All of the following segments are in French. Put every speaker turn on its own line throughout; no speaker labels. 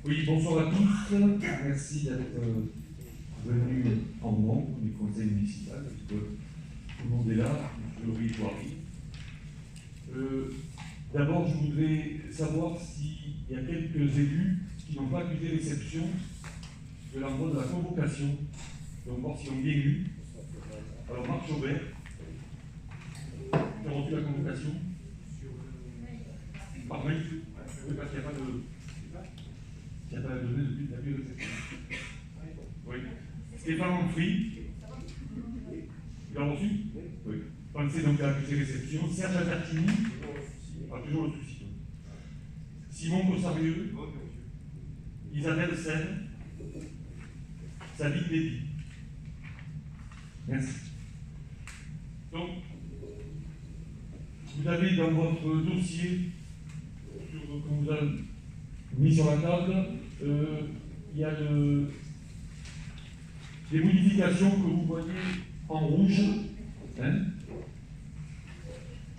Oui, bonsoir à tous. Merci d'être venus en nombre du conseil municipal, parce que tout le monde est là, M. Rivoiri. D'abord, je voudrais savoir s'il y a quelques élus qui n'ont pas accusé réception de l'envoi de la convocation. Donc, voir s'ils ont bien eu. Alors, Marc Chaubert, tu as reçu la convocation par mail? Oui, parce qu'il n'y a pas de. Il n'y a pas la donnée depuis la réception. Oui. Stéphane Ampry, il a reçu? Oui. Pensez donc à accusé réception. Serge Albertini, pas toujours le souci. Simon Bossarieux, Isabelle Seine, Sabine Lévy. Merci. Donc, vous avez dans votre dossier, qu'on vous a mis sur la table, il y a des modifications que vous voyez en rouge, hein,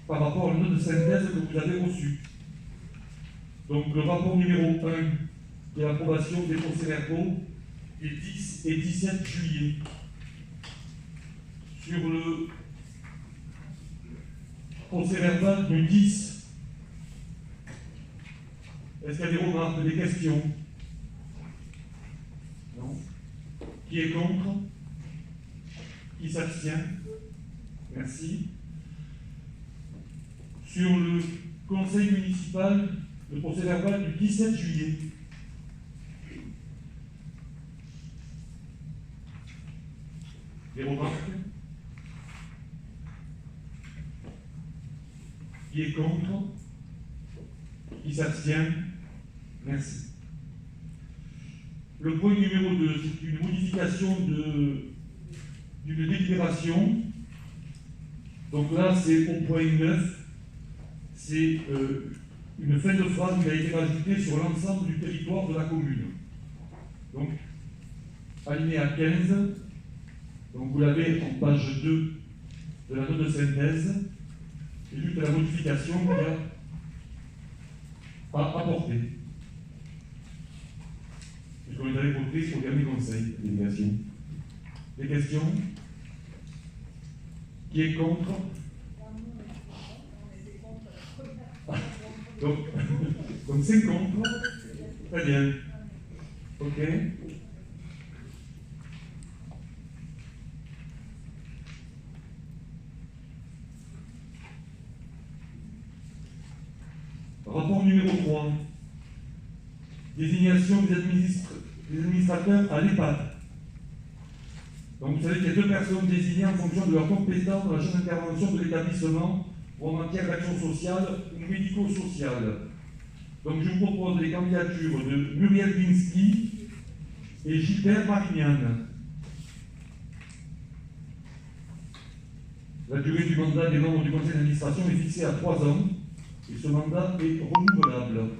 par rapport à la note de synthèse que vous avez reçue. Donc le rapport numéro 1 de l'approbation des procès-verbaux des 10 et 17 juillet. Sur le procès-verbal du 10, est-ce qu'il y a des remarques, des questions? Non. Qui est contre? Qui s'abstient? Merci. Sur le conseil municipal, le procès-verbal du 17 juillet. Des remarques? Qui est contre? Qui s'abstient? Merci. Le point numéro 2, c'est une modification d'une délibération. Donc là, c'est au point 9. C'est une fin de phrase qui a été rajoutée sur l'ensemble du territoire de la commune. Donc, alinéa 15. Donc vous l'avez en page 2 de la note de synthèse. Et juste la modification qu'il y a à apporter. Puisqu'on est allé voter au dernier conseil de délégation. Des questions? Qui est contre? Donc c'est contre. Très bien. Ok. Rapport numéro 3. Désignation des administrateurs à l'EHPAD. Donc vous savez qu'il y a 2 personnes désignées en fonction de leurs compétences dans la chaîne d'intervention de l'établissement ou en matière d'action sociale ou médico-sociale. Donc je vous propose les candidatures de Muriel Binsky et Gilbert Marignan. La durée du mandat des membres du conseil d'administration est fixée à 3 ans et ce mandat est renouvelable.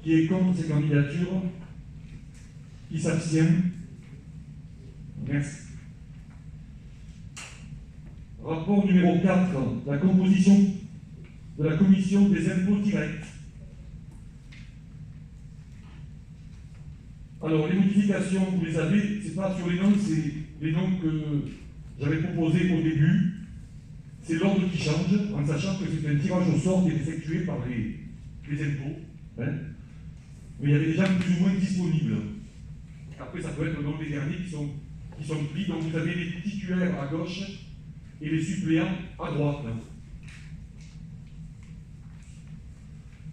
Qui est contre ces candidatures? Qui s'abstient? Merci. Rapport numéro 4, la composition de la commission des impôts directs. Alors, les modifications, vous les avez, c'est pas sur les noms, c'est les noms que j'avais proposés au début. C'est l'ordre qui change, en sachant que c'est un tirage au sort qui est effectué par les impôts. Hein. Mais il y avait des gens plus ou moins disponibles. Après, ça peut être dans les derniers qui sont pris. Donc, vous avez les titulaires à gauche et les suppléants à droite.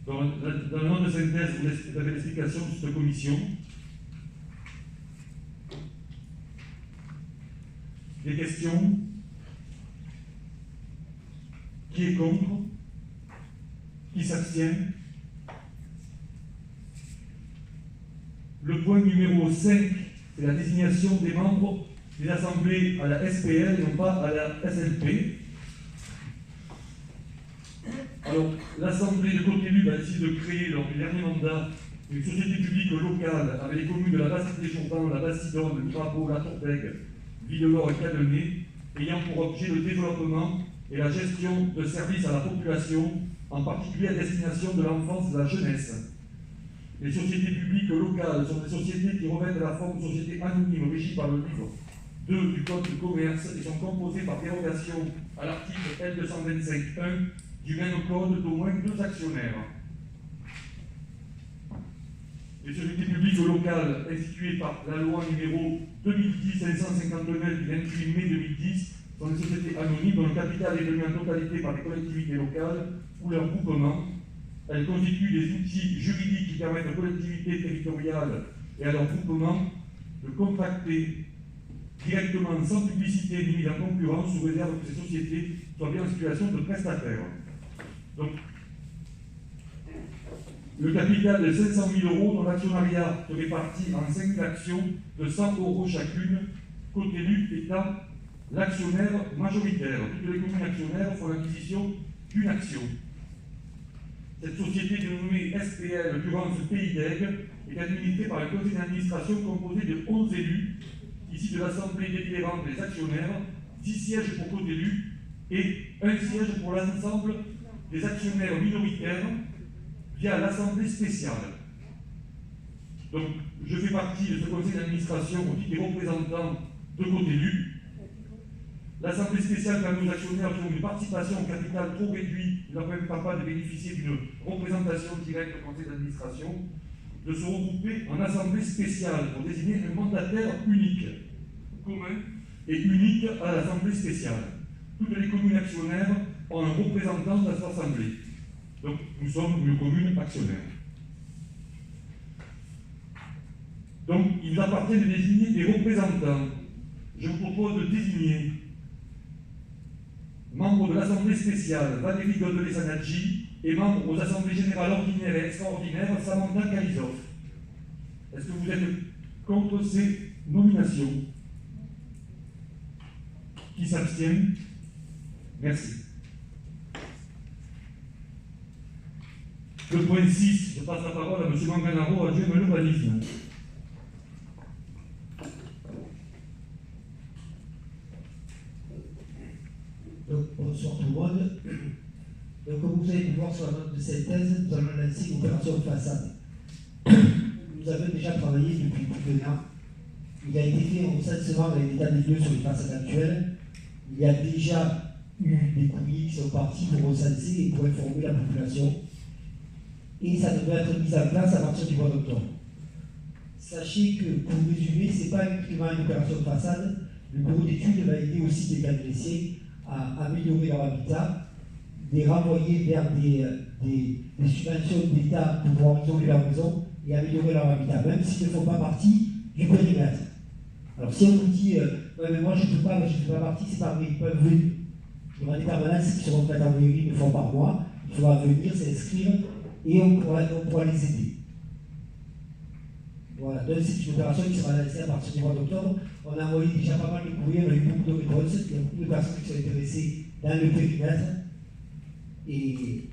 Dans le nom de synthèse, vous avez l'explication de cette commission. Des questions? Qui est contre? Qui s'abstient? Le point numéro 5, c'est la désignation des membres des assemblées à la SPL et non pas à la SLP. Alors, l'Assemblée de Cottelu a décidé de créer, lors du dernier mandat, une société publique locale avec les communes de la Bastide-des-Jourdains, la Bastidonne, Mirabeau, La Tourtègue, Villelor et Cadenet, ayant pour objet le développement et la gestion de services à la population, en particulier à destination de l'enfance et de la jeunesse, Les sociétés publiques locales sont des sociétés qui revêtent la forme de sociétés anonymes régies par le livre 2 du Code de commerce et sont composées par dérogation à l'article L225.1 du même code d'au moins 2 actionnaires. Les sociétés publiques locales instituées par la loi numéro 2010-559 du 28 mai 2010 sont des sociétés anonymes dont le capital est détenu en totalité par des collectivités locales ou leurs groupements. Elles constituent des outils juridiques qui permettent aux collectivités territoriales et à leurs groupements de contracter directement, sans publicité ni mise en concurrence, sous réserve que ces sociétés soient bien en situation de prestataire. Donc, le capital de 500 000 euros dont l'actionnariat se répartit en 5 actions de 100 euros chacune, Cotéluc étant l'actionnaire majoritaire. Toutes les communes actionnaires font l'acquisition d'une action. Cette société dénommée SPL Durance Pays d'Aigle est administrée par un conseil d'administration composé de 11 élus, issus de l'Assemblée délibérante des actionnaires, 10 sièges pour Cotéluc et 1 siège pour l'ensemble des actionnaires minoritaires via l'Assemblée spéciale. Donc, je fais partie de ce conseil d'administration au titre des représentants de Cotéluc. L'Assemblée spéciale permet aux actionnaires qui ont une participation au capital trop réduite, ne leur permettant pas de bénéficier d'une représentation directe au conseil d'administration, de se regrouper en Assemblée spéciale pour désigner un mandataire unique, commun et unique à l'Assemblée spéciale. Toutes les communes actionnaires ont un représentant dans cette Assemblée. Donc, nous sommes une commune actionnaire. Donc, il nous appartient de désigner des représentants. Je vous propose de désigner membre de l'Assemblée spéciale Valérie Godelet-Sanadji et membre aux Assemblées générales ordinaires et extraordinaires Samantha Kalizov. Est-ce que vous êtes contre ces nominations? Qui s'abstient? Merci. Le point 6, je passe la parole à M. Manganaro, adjoint à l'urbanisme.
Bonsoir tout le monde. Donc, comme vous avez pu voir sur la note de synthèse, nous allons lancer une opération de façade. Nous avons déjà travaillé depuis plus d'1 an. Il a été fait un recensement avec l'état des lieux sur les façades actuelles. Il y a déjà eu des courriers qui sont partis pour recenser et pour informer la population. Et ça devrait être mis en place à partir du mois d'octobre. Sachez que, pour résumer, ce n'est pas uniquement une opération de façade. Le bureau d'études va aider aussi les Calésiens à améliorer leur habitat, les renvoyer vers des subventions d'État pour pouvoir isoler leur maison et améliorer leur habitat, même s'ils ne font pas partie du périmètre. Alors si on vous dit ouais, mais moi je ne fais pas partie, c'est pas vrai, ils peuvent venir. Il y aura des permanences qui seront faites en mairie une fois par mois, il faudra venir, s'inscrire et on pourra les aider. Voilà, donc c'est une opération qui sera lancée à partir du mois d'octobre. On a envoyé déjà pas mal de courriers, on a eu beaucoup de réponses, il y a beaucoup de personnes qui sont intéressées dans le périmètre. Et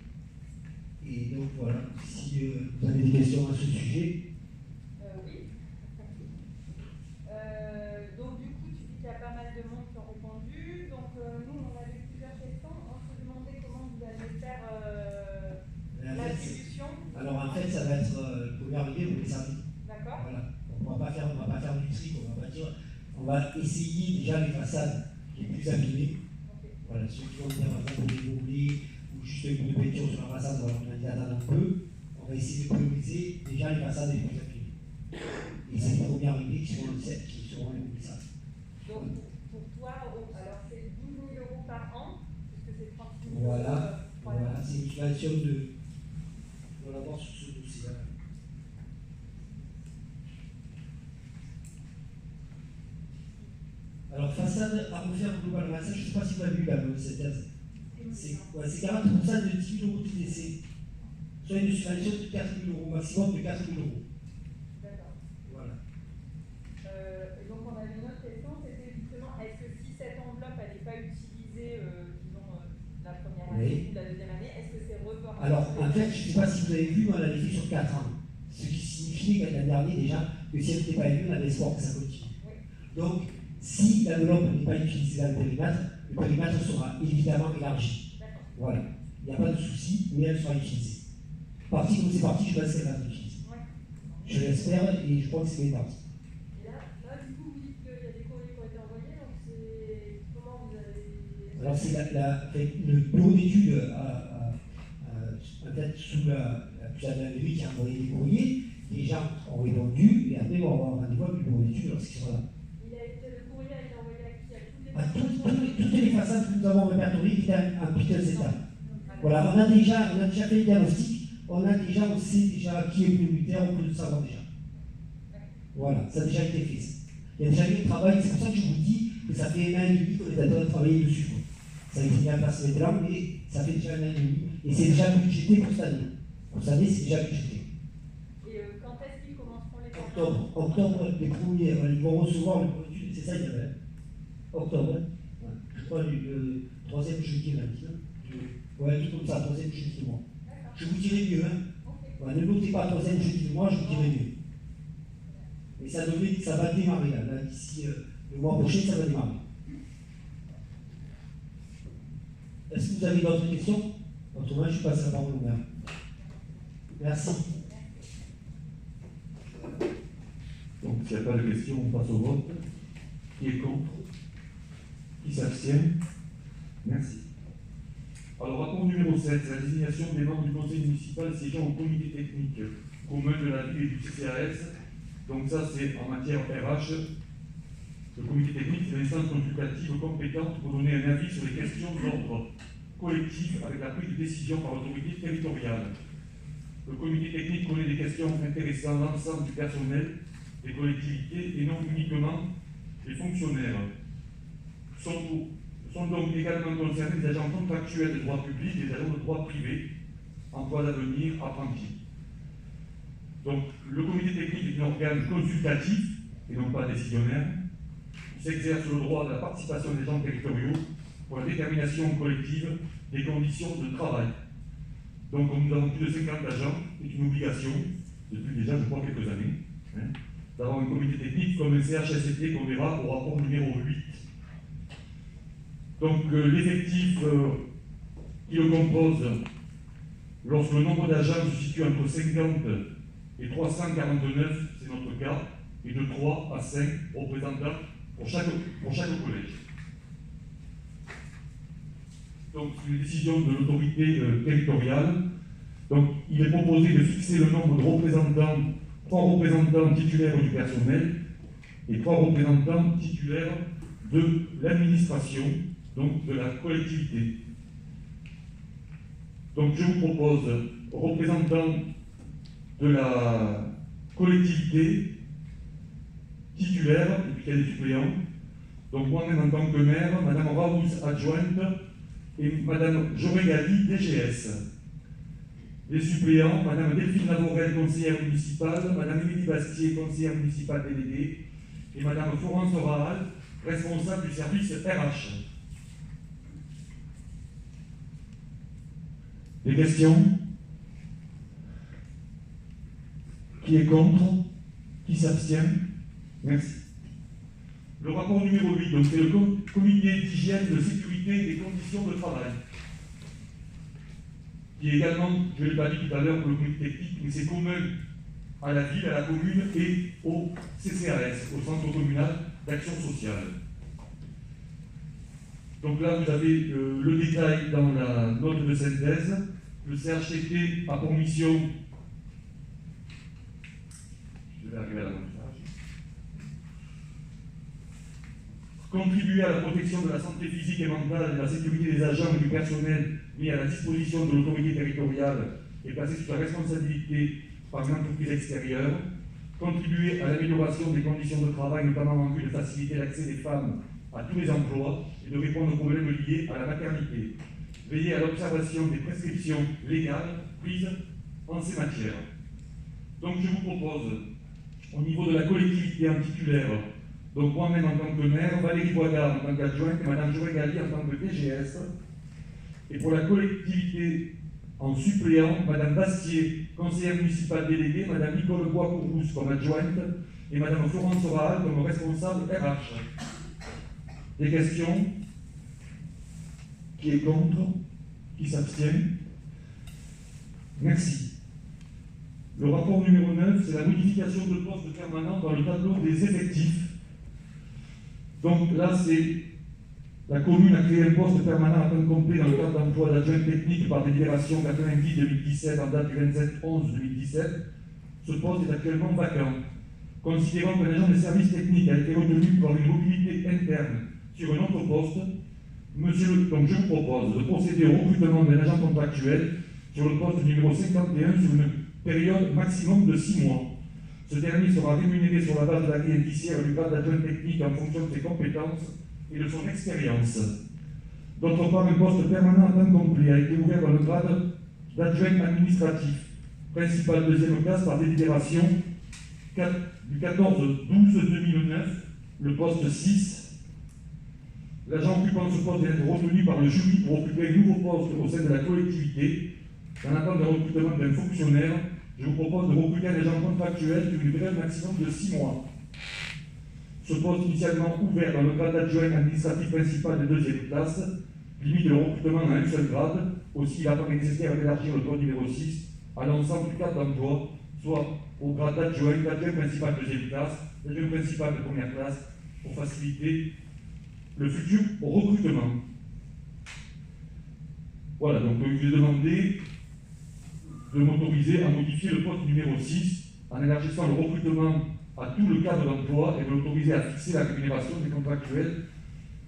donc voilà, si vous avez des questions à ce sujet.
Oui. Donc du coup, tu dis qu'il y a pas mal de monde qui ont répondu. Donc nous, on avait plusieurs questions. On se demandait comment vous allez faire l'attribution.
Alors en fait, ça va être le premier arrivé pour les services.
D'accord.
Voilà. On ne va pas faire du tri, on va essayer déjà les façades les plus abîmées. Okay. Voilà, ceux qui ont bien par exemple des mobiliers ou juste une peinture sur la façade, on va demander d'attendre un peu. On va essayer de prioriser déjà les façades les plus abîmées. Et c'est les premiers arrivés qui seront les plus sages.
Donc pour toi, alors c'est 12 000 € par an, puisque c'est 30 000 €.
Voilà, c'est une situation de. On va l'avoir sur ce dossier-là. Alors, façade à refaire globalement, ça, je ne sais pas si vous avez vu la synthèse. C'est 40% de 10 000 € de TTC, soit une subvention de 4 000 €, maximum de 4 000 €.
D'accord.
Voilà.
Donc, on avait une autre question, c'était justement, est-ce que si cette enveloppe n'est pas utilisée, disons, la première année ou la deuxième année, est-ce que c'est reporté?
Alors, en fait, je ne sais pas si vous avez vu, mais on l'avait fait sur 4 ans. Ce qui signifiait qu'à l'année dernière, déjà, que si elle n'était pas élue, on avait espoir que ça continue. Oui. Donc, si l'enveloppe n'est pas utilisée dans le périmètre sera évidemment élargi. Voilà. Il n'y a pas de souci, mais elle sera utilisée. Parti comme c'est parti, je pense qu'elle va être utilisée.
Oui.
l'espère, et je crois que c'est mes dates.
Et là, du coup, vous dites qu'il y a des courriers qui ont été envoyés, donc c'est comment vous avez...
Alors c'est le bureau d'études en fait, sous la lui qui a envoyé des courriers, les gens ont répondu, et après on va avoir rendez-vous avec le bureau d'études lorsqu'ils sont là.
Le courrier a été envoyé à qui? À
Toutes les façades que nous avons répertoriées qui étaient en piteux état. Voilà, on a déjà fait le diagnostic, on sait déjà qui est prioritaire, on peut le savoir déjà. Voilà, ça a déjà été fait. Il y a déjà eu le travail, c'est pour ça que je vous dis que ça fait 1 an et demi que les adultes ont travaillé dessus. Ça a été mis en place maintenant, mais ça fait déjà 1 an et demi, et c'est déjà budgété pour cette année. Pour cette année, c'est déjà budgété.
Et quand est-ce qu'ils commenceront les campagnes?
Octobre, les premiers, ils vont recevoir le produit, c'est ça, il y avait. Octobre, ouais. Je crois le 3e jeudi lundi. Ouais, tout comme ça, 3e jeudi du mois. Je vous dirai mieux, hein. Okay. Ouais, ne notez pas 3e jeudi du mois, je vous dirai mieux. Mais ça va démarrer, là d'ici le mois prochain, ça va démarrer. Est-ce que vous avez d'autres questions? Autrement, je passe la parole au maire. Merci.
Donc, s'il n'y a pas de questions, on passe au vote. Qui est contre? Qui s'abstient? Merci. Alors, rapport numéro 7, c'est la désignation des membres du conseil municipal siégeant au comité technique commun de la ville et du CCAS. Donc ça, c'est en matière RH. Le comité technique, c'est l'instance consultative compétente pour donner un avis sur les questions d'ordre collectif avec la prise de décision par l'autorité territoriale. Le comité technique connaît des questions intéressant l'ensemble du personnel, des collectivités et non uniquement les fonctionnaires. Sont donc également concernés les agents contractuels de droit public et les agents de droit privé, emploi d'avenir, apprentis. Donc, le comité technique est un organe consultatif et non pas décisionnaire. Il s'exerce le droit de la participation des agents territoriaux pour la détermination collective des conditions de travail. Donc, comme nous avons plus de 50 agents, c'est une obligation, depuis déjà, je crois, quelques années, d'avoir un comité technique comme un CHSCT qu'on verra au rapport numéro 8. Donc, l'effectif qui le compose, lorsque le nombre d'agents se situe entre 50 et 349, c'est notre cas, et de 3 à 5 représentants pour chaque collège. Donc, c'est une décision de l'autorité territoriale. Donc, il est proposé de fixer le nombre de représentants, 3 représentants titulaires du personnel et 3 représentants titulaires de l'administration, donc de la collectivité. Donc, je vous propose représentants de la collectivité titulaire, et puis il y a des suppléants. Donc, moi-même en tant que maire, Madame Raouz, adjointe, et Madame Joregali, DGS. Les suppléants, Madame Delphine Lavorel, conseillère municipale, Madame Émilie Bastier, conseillère municipale déléguée, et Madame Florence Rahal, responsable du service RH. Des questions? Qui est contre? Qui s'abstient? Merci. Le rapport numéro 8, donc c'est le comité d'hygiène, de sécurité et des conditions de travail. Qui est également, je ne l'ai pas dit tout à l'heure pour le comité technique, mais c'est commun à la ville, à la commune et au CCAS, au Centre communal d'action sociale. Donc là, vous avez le détail dans la note de synthèse. Le CHCT a pour mission, je vais arriver à la montage, contribuer à la protection de la santé physique et mentale et de la sécurité des agents et du personnel mis à la disposition de l'autorité territoriale et placé sous la responsabilité par une entreprise extérieure, contribuer à l'amélioration des conditions de travail, notamment en vue de faciliter l'accès des femmes à tous les emplois et de répondre aux problèmes liés à la maternité, veiller à l'observation des prescriptions légales prises en ces matières. Donc je vous propose, au niveau de la collectivité en titulaire, donc moi-même en tant que maire, Valérie Boisdard en tant qu'adjointe, Madame Joregali en tant que DGS, et pour la collectivité en suppléant, Madame Bastier, conseillère municipale déléguée, Madame Nicole Bois-Courrousse comme adjointe, et Madame Florence Rahal comme responsable RH. Des questions? Qui est contre? Qui s'abstient? Merci. Le rapport numéro 9, c'est la modification de poste permanent dans le tableau des effectifs. Donc là, c'est la commune a créé un poste permanent à temps complet dans le cadre d'emploi d'adjoint technique par délibération 90-2017 en date du 27-11-2017. Ce poste est actuellement vacant. Considérant qu'un agent des services techniques a été retenu par une mobilité interne sur un autre poste, donc je vous propose de procéder au recrutement d'un agent contractuel sur le poste numéro 51 sur une période maximum de 6 mois. Ce dernier sera rémunéré sur la base de la grille indiciaire du grade d'adjoint technique en fonction de ses compétences et de son expérience. D'autre part, un poste permanent à temps complet a été ouvert dans le grade d'adjoint administratif, principal deuxième classe par délibération du 14-12-2009, le poste 6. L'agent occupant ce poste vient d'être retenu par le jury pour occuper un nouveau poste au sein de la collectivité. Dans l'attente d'un recrutement d'un fonctionnaire, je vous propose de recruter un agent contractuel sur une période maximum de 6 mois. Ce poste initialement ouvert dans le grade d'adjoint administratif principal de deuxième classe limite le recrutement à un seul grade. Aussi, il apparaît nécessaire d'élargir le code numéro 6 à l'ensemble du cadre d'emploi, soit au grade d'adjoint principal de deuxième classe, d'adjoint principal de première classe, pour faciliter le futur recrutement. Voilà, donc je vais demander de m'autoriser à modifier le poste numéro 6 en élargissant le recrutement à tout le cadre d'emploi et de l'autoriser à fixer la rémunération des contractuels,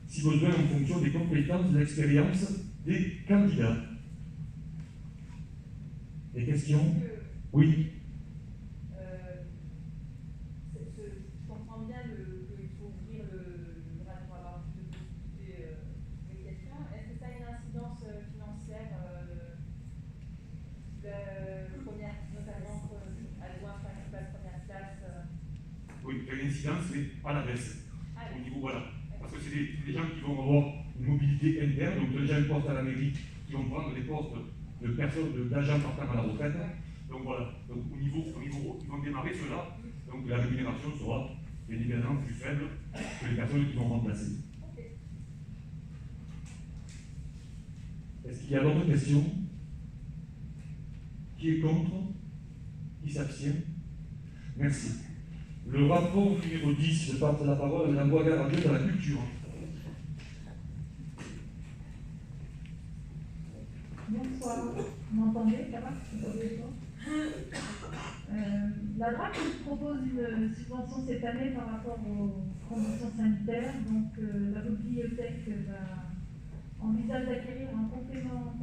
si besoin en fonction des compétences et de l'expérience des candidats. Des questions? Oui.
Je comprends bien qu'il faut ouvrir le grade pour avoir plus de possibilités de questions. Est-ce que ça a une incidence financière notamment adjoint principal première classe
Oui, il y a une incidence, mais à la baisse. Au niveau, voilà. Parce que c'est des gens qui vont avoir une mobilité interne, donc déjà un poste à la mairie, qui vont prendre des postes de personnes, d'agents partant à la retraite. Donc voilà, donc au niveau, ils vont démarrer cela, donc la rémunération sera bien évidemment plus faible que les personnes qui vont remplacer. Est-ce qu'il y a d'autres questions? Qui est contre? Qui s'abstient? Merci. Le rapport numéro 10, je passe la parole à Mme Boisgard-Radieux dans la culture.
Bonsoir, vous m'entendez? Ça va? La DRAC propose une subvention cette année par rapport aux conditions sanitaires. Donc la bibliothèque envisage d'acquérir un complément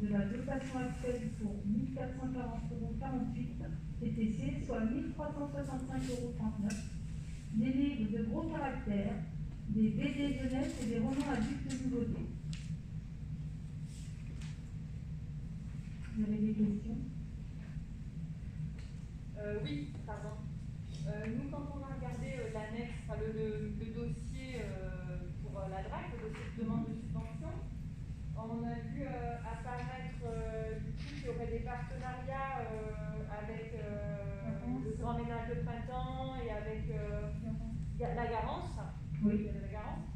de la dotation actuelle pour 1 440,48 € TTC, soit 1 365,39 €, des livres de gros caractère, des BD jeunesse et des romans adultes de nouveauté. Vous avez des questions?
Oui, pardon. Nous, quand on a regardé l'annexe, le dossier pour la DRAC, le dossier de demande de subvention, on a vu apparaître du coup qu'il y aurait des partenariats avec le Grand Ménage de Printemps et avec la Garance.
Oui.
Il y avait la Garance.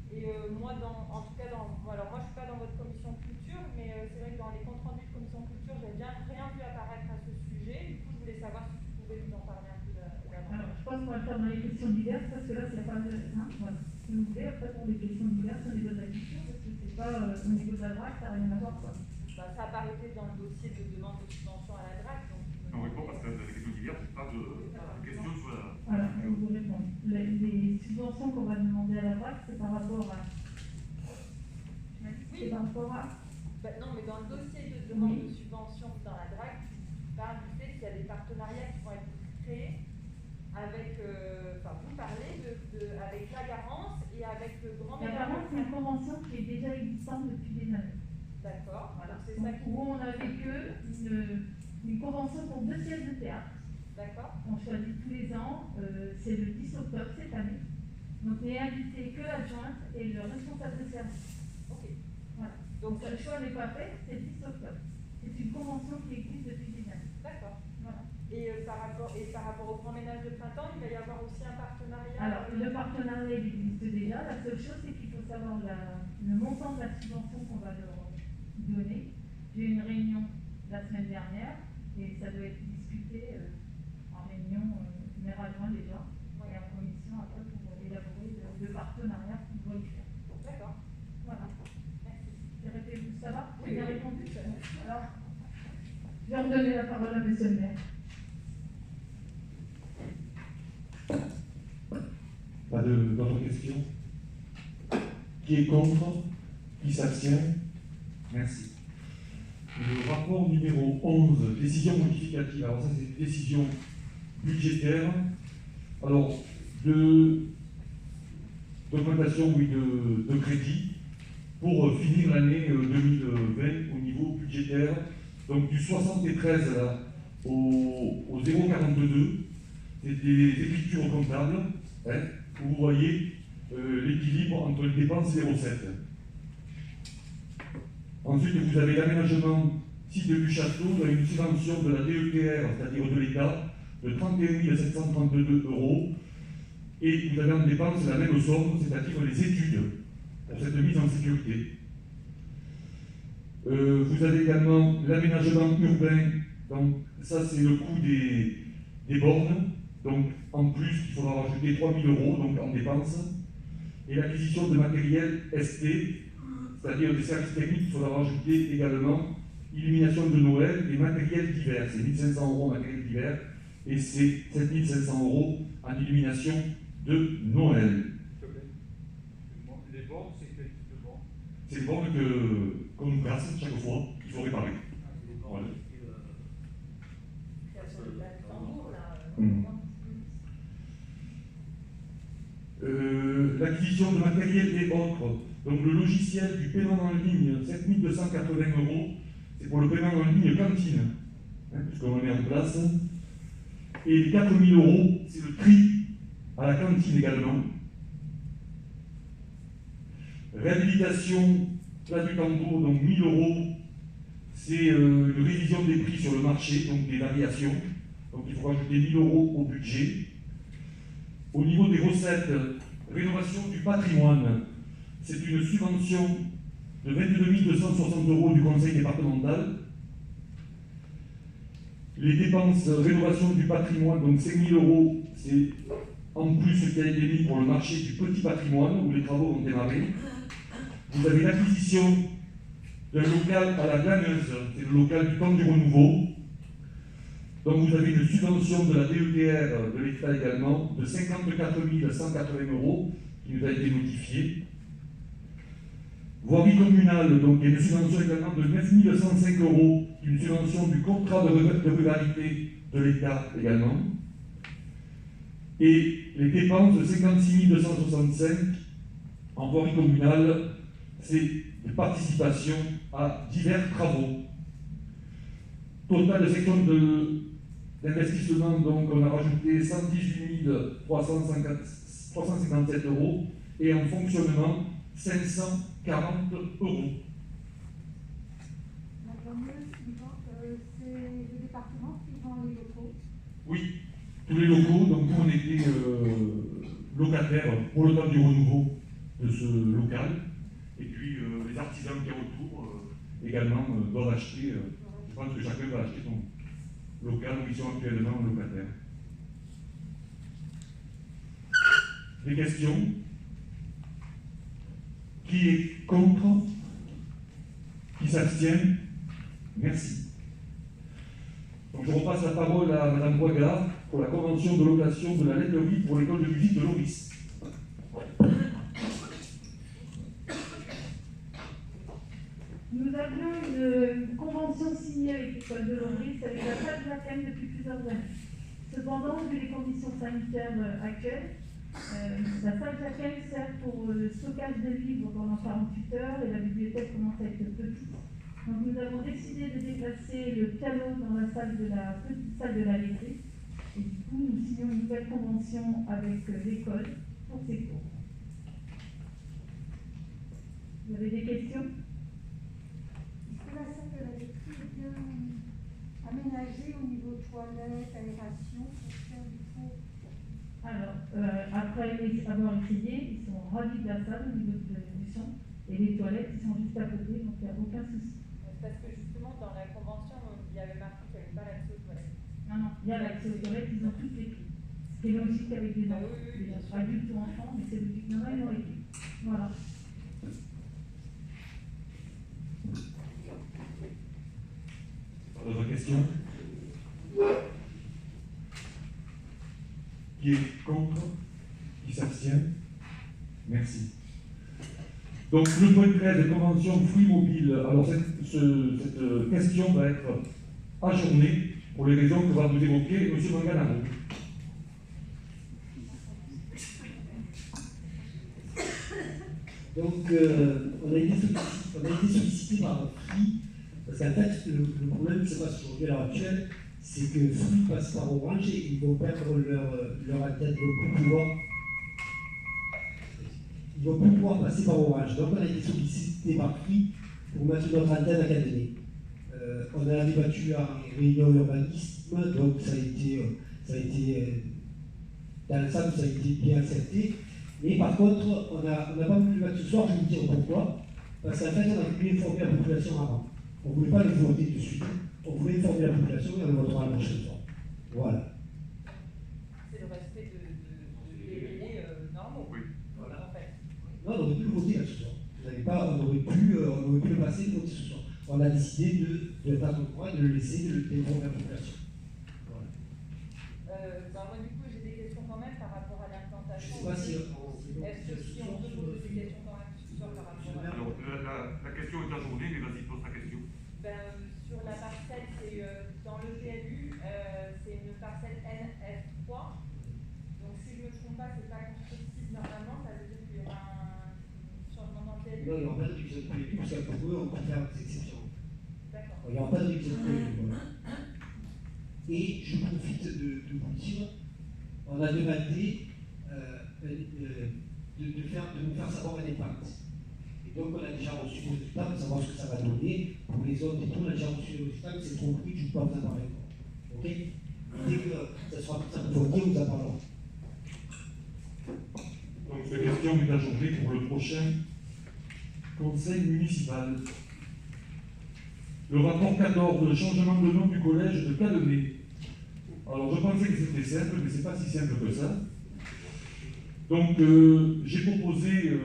Et moi, en tout cas, alors moi je ne suis pas dans votre commission culture, mais c'est vrai que dans les comptes rendus de commission culture, j'ai bien rien vu apparaître à ce sujet. Du coup, je voulais savoir si vous pouvez nous en parler un peu davantage.
Alors, je pense qu'on va le faire dans les questions diverses, parce que là, c'est pas voilà. Si vous voulez, après, pour les questions diverses au niveau de la culture, parce que c'est pas au niveau de la DRAC, ça n'a rien à voir, quoi.
Ça apparaissait dans le dossier de demande de subvention à la DRAC.
Non, répond parce que dans les questions diverses, il n'y a pas de questions sur la...
Voilà, je vous réponds. Les subventions qu'on va demander à la DRAC, c'est par rapport à... C'est par rapport à...
Non, mais dans le dossier de demande de subvention dans la DRAC, il parle du fait qu'il y a des partenariats qui vont être créés avec, vous parlez avec la Garance et avec le Grand Ménage.
La Garance, c'est une convention qui est déjà existante depuis des années.
D'accord.
Voilà.
C'est
donc,
ça qui...
où on a avec eux une convention pour 2 pièces de théâtre.
D'accord.
On choisit tous les ans, c'est le 10 octobre cette année. Donc, n'est invité que l'adjointe et le responsable de service.
Ok.
Voilà. Donc, le choix n'est pas fait, c'est le 10 octobre. C'est une convention qui existe depuis des années.
D'accord.
Voilà.
Et par rapport au Grand Ménage de Printemps, il va y avoir aussi un partenariat.
Alors, le partenariat il existe déjà. La seule chose, c'est qu'il faut savoir le montant de la subvention qu'on va leur donner. J'ai eu une réunion la semaine dernière et ça doit être discuté discuter en réunion généralement déjà, et en commission après pour élaborer de partenariats qu'on doit y faire.
D'accord.
Voilà.
Merci.
Ça va?
Oui,
Bien
oui.
répondu. Alors, je vais redonner la parole à monsieur le maire.
Pas d'autres questions? Qui est contre? Qui s'abstient? Merci. Le rapport numéro 11, décision modificative. Alors ça, c'est une décision budgétaire. Alors, d'augmentation, oui, de crédit pour finir l'année 2020 au niveau budgétaire. Donc du 73 là, au 0,42, c'est des écritures comptables, hein, où vous voyez l'équilibre entre les dépenses et les recettes. Ensuite, vous avez l'aménagement site du château, vous avez une subvention de la DETR, c'est-à-dire de l'État, de 31 732 €. Et vous avez en dépense la même somme, c'est-à-dire les études pour cette mise en sécurité. Vous avez également l'aménagement urbain, donc ça c'est le coût des bornes, donc en plus il faudra rajouter 3 000 € donc en dépenses. Et l'acquisition de matériel ST, c'est-à-dire des services techniques, il faudra rajouter également illumination de Noël et matériel d'hiver. C'est 1 500 € en matériel d'hiver et c'est 7 500 € en illumination de Noël.
Les bornes, c'est quel type de bornes?
C'est les bornes qu'on nous casse chaque fois, qu'il faut réparer. Voilà.
Création de la tambour, là.
L'acquisition de matériel et autres, donc le logiciel du paiement en ligne, 7 280 €, c'est pour le paiement en ligne cantine, hein, puisqu'on le met en place. Et 4 000 €, c'est le tri à la cantine également. Réhabilitation, place du tambour, donc 1 000 €, c'est une révision des prix sur le marché, donc des variations. Donc il faut rajouter 1 000 € au budget. Au niveau des recettes, rénovation du patrimoine, c'est une subvention de 22 260 € du conseil départemental. Les dépenses rénovation du patrimoine, donc 5 000 €, c'est en plus ce qui a été mis pour le marché du petit patrimoine, où les travaux vont démarrer. Vous avez l'acquisition d'un local à la Glaneuse, c'est le local du Camp du Renouveau. Donc vous avez une subvention de la DETR de l'État également de 54 180 € qui nous a été notifiée. Voirie communale, donc il y a une subvention également de 9 105 €, une subvention du contrat de ruralité de l'État également. Et les dépenses de 56 265 en voirie communale, c'est de participation à divers travaux. Total de section d'investissement, donc on a rajouté 118 357 € et en fonctionnement 540 €.
La fameuse suivante, c'est le département qui vend les locaux.
Oui, tous les locaux, donc nous on était locataires pour le temps du renouveau de ce local. Et puis les artisans qui sont autour également doivent acheter. Je pense que chacun va acheter son local où ils sont actuellement locataires. Des questions? Qui est contre? Qui s'abstient? Merci. Donc je repasse la parole à Mme Boiga pour la convention de location de la laiterie pour l'école de musique de Loris.
Nous avions une convention signée avec l'école de Loris avec la salle Jacquem depuis plusieurs années. Cependant, vu les conditions sanitaires actuelles, la salle Jacquem sert pour le stockage des livres pendant 48 heures et la bibliothèque commence à être petite. Donc nous avons décidé de déplacer le piano dans la petite salle de la laiterie. Et du coup, nous signons une nouvelle convention avec l'école pour ces cours. Vous avez des questions?
Est-ce que la salle de la laiterie est bien aménagée au niveau toilette, aération, pour faire du cours?
Alors, après avoir essayé, ils sont ravis de la salle au niveau du son. Et les toilettes, ils sont juste à côté, donc il n'y a aucun souci.
Parce que justement, dans la convention, il y avait marqué qu'il n'y avait pas l'accès aux toilettes.
Non, il y a l'accès aux toilettes, ils ont toutes les clés. Ce qui est logique avec des enfants. Déjà, pas du tout enfants, mais c'est logique. Non, ils ont les clés. Voilà.
D'autres questions? Qui est contre? Qui s'abstient? Merci. Donc, le point 13, convention fruits mobiles. Alors, cette question va être ajournée pour les raisons que va vous évoquer M. Manganaro.
Donc, on a été sollicité par Free, parce qu'en fait, le problème qui se passe aujourd'hui à l'heure actuelle, c'est que Free passe par Orange et ils vont perdre leur antenne, ils vont plus pouvoir passer par Orange. Donc, on a été sollicité par Free pour mettre notre antenne à Cadenet. On a débattu en réunion urbanisme, donc ça a été dans l'ensemble, ça a été bien accepté. Mais par contre, on n'a pas voulu le mettre ce soir, je vais vous dire pourquoi. Parce qu'en fait, on a voulu informer la population avant. On ne voulait pas le voter de suite. On voulait informer la population et on le votera la prochaine fois. Voilà.
C'est le respect des délais normaux.
Oui.
Voilà. En fait.
Non, on aurait pu le voter là ce soir. On aurait pu le passer et le voter ce soir. On a décidé de faire notre droit et de le laisser, de informer la population. Voilà.
Moi, du coup, j'ai des questions quand même par rapport à l'implantation.
Je ne sais pas si.
Est-ce que si on peut poser des questions quand même sur par rapport à...
Alors, la question est ajournée, mais vas-y, pose ta question.
Sur la parcelle, c'est dans le PLU, c'est une parcelle NF3. Donc, si je ne me trompe pas, c'est pas constructible normalement, ça veut dire qu'il y aura un changement dans le PLU.
Non, il n'y aura pas de révision de PLU, parce que pour eux, on peut faire des exceptions.
D'accord.
Il n'y aura pas de révision de PLU. Voilà. Et je profite de vous dire, on a demandé de nous faire savoir un impact. Et donc, on a déjà reçu le résultat pour savoir ce que ça va donner. Pour les autres et tout, on a déjà reçu le résultat, mais c'est trop pris, je ne peux pas vous en parler encore. Ok? Dès que ça sera plus approfondi, on vous en parlera.
Donc, cette question est ajournée pour le prochain conseil municipal. Le rapport 14, le changement de nom du collège de Cadenet. Alors, je pensais que c'était simple, mais ce n'est pas si simple que ça. Donc, j'ai proposé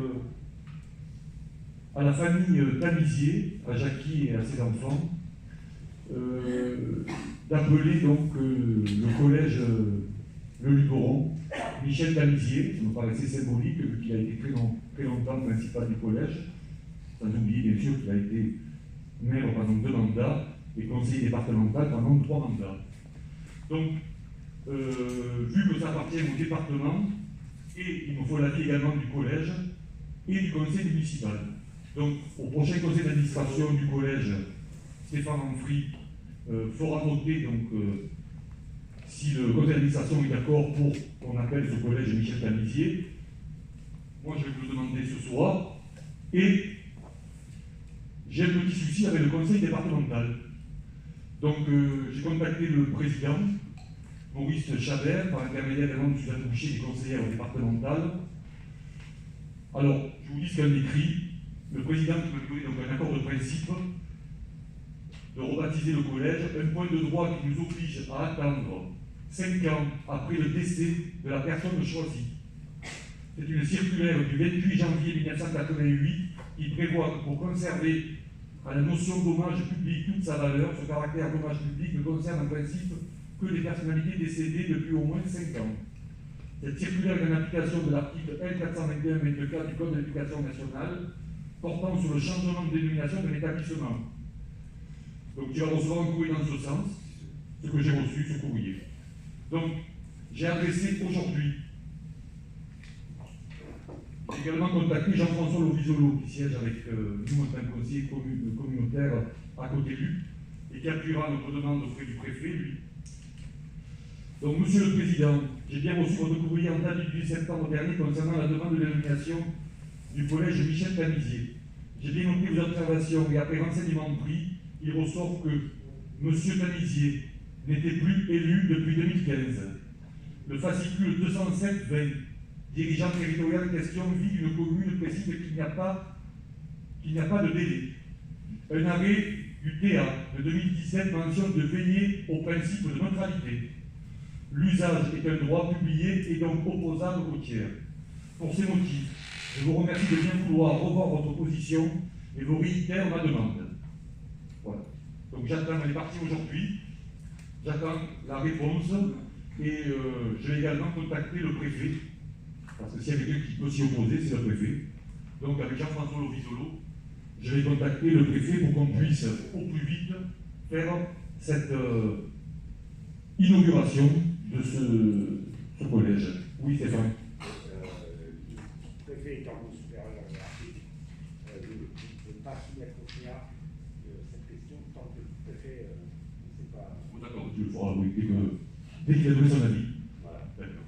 à la famille Tamizier, à Jackie et à ses enfants, d'appeler donc le collège Le Luberon, Michel Tamizier. Ça me paraissait symbolique, vu qu'il a été très longtemps principal du collège. Sans oublier, bien sûr, qu'il a été maire pendant 2 mandats et conseiller départemental pendant 3 mandats. Donc, vu que ça appartient au département, et il me faut l'avis également du collège et du conseil municipal. Donc, au prochain conseil d'administration du collège, Stéphane Amphrey fera noter donc, si le conseil d'administration est d'accord pour qu'on appelle ce collège Michel Tamizier. Moi, je vais vous le demander ce soir. Et j'ai un petit souci avec le conseil départemental. Donc, j'ai contacté le président, Maurice Chabert, par intermédiaire également de Suzanne Boucher, qui est conseillère départementale. Alors, je vous dis ce qu'elle écrit. Le président qui m'a donné donc un accord de principe de rebaptiser le collège, un point de droit qui nous oblige à attendre 5 ans après le décès de la personne choisie. C'est une circulaire du 28 janvier 1988 qui prévoit que pour conserver à la notion d'hommage public toute sa valeur, ce caractère d'hommage public ne concerne en principe que les personnalités décédées depuis au moins 5 ans. Cette circulaire est en application de l'article L421-24 du Code de l'éducation nationale portant sur le changement de dénomination de l'établissement. Donc tu vas recevoir un courrier dans ce sens, ce que j'ai reçu, ce courrier. Donc j'ai adressé aujourd'hui, j'ai également contacté Jean-François Lovisolo qui siège avec nous en tant que conseiller communautaire à côté de lui et qui appuiera notre demande auprès du préfet, lui. Donc, Monsieur le Président, j'ai bien reçu votre courrier en date du 18 septembre dernier concernant la demande de dénomination du collège Michel Tamizier. J'ai bien noté vos observations et après renseignement pris, il ressort que Monsieur Tamizier n'était plus élu depuis 2015. Le fascicule 207-20, dirigeant territorial question vie d'une commune précise qu'il n'y a pas de délai. Un arrêt du TA de 2017 mentionne de veiller au principe de neutralité. L'usage est un droit publié et donc opposable au tiers. Pour ces motifs, je vous remercie de bien vouloir revoir votre position et vous réitère ma demande. Voilà. Donc j'attends, elle est partie aujourd'hui, j'attends la réponse et je vais également contacter le préfet, parce que s'il y a quelqu'un qui peut s'y opposer, c'est le préfet. Donc avec Jean-François Lovisolo, je vais contacter le préfet pour qu'on puisse au plus vite faire cette inauguration de ce collège. Oui, Stéphane.
Le préfet étant mon supérieur hiérarchique, je ne peux pas soumettre au CA cette question tant que le préfet ne sait pas.
Oh, d'accord, tu le feras, oui, dès qu'il a donné son avis.
Voilà.
D'accord.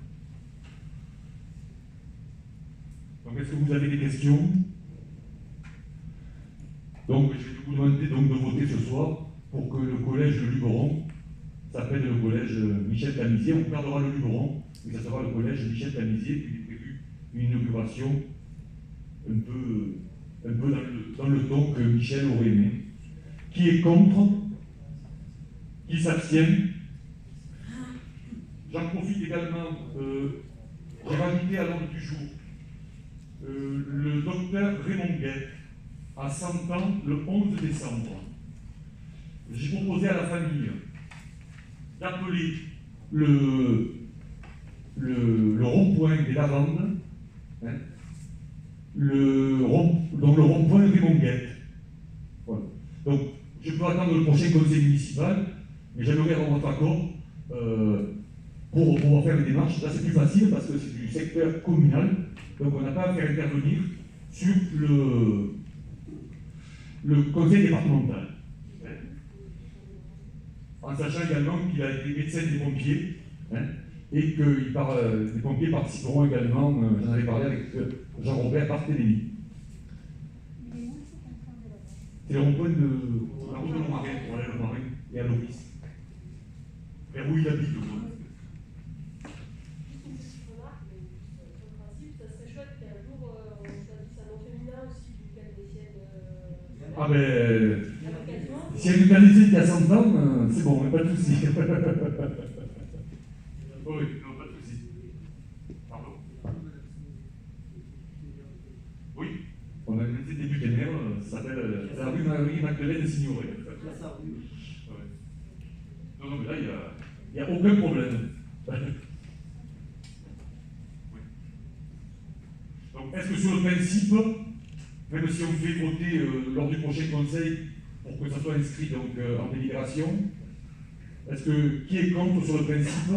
Donc, est-ce que vous avez des questions? Donc, je vais vous demander donc, de voter ce soir pour que le collège de Luberon s'appelle le collège Michel Camizier. On gardera le Luberon, mais ça sera le collège Michel Camizier, puis il est prévu une inauguration un peu dans le ton que Michel aurait aimé. Qui est contre? Qui s'abstient? J'en profite également, j'ai rajouté à l'ordre du jour le docteur Raymond Guet à 100 ans le 11 décembre. J'ai proposé à la famille d'appeler le rond-point des Lavandes, hein, le rond-point Raymond Guet. Voilà. Donc, je peux attendre le prochain conseil municipal, mais j'aimerais avoir votre accord pour pouvoir faire les démarches. Là, c'est plus facile parce que c'est du secteur communal, donc on n'a pas à faire intervenir sur le conseil départemental. En sachant également qu'il a été médecin des pompiers, hein, et que les pompiers participeront également, j'en avais parlé avec Jean-Robert Barthélémy.
Il est où ce contrat de la base?
C'est le rond-point de la route de Lomarin, voilà, Lomarin et à Loris. Vers où il habite, quoi.
Juste une petite remarque, mais sur le principe, ça serait chouette qu'un jour on choisisse un nom féminin aussi d'une cadécienne
Ah ben,
à l'occasion.
s'il y a une qualité qui a 100 ans, c'est bon, pas de souci. Oui, non, pas de souci. Pardon. Oui, on a une petite début d'énerve, ça s'appelle la rue Marie-Magdeleine Signoret. Ouais. Non, non, mais là, il n'y a aucun problème. Oui. Donc, est-ce que sur le principe, même si on fait voter lors du prochain conseil pour que ça soit inscrit donc, en délibération, est-ce que qui est contre sur le principe?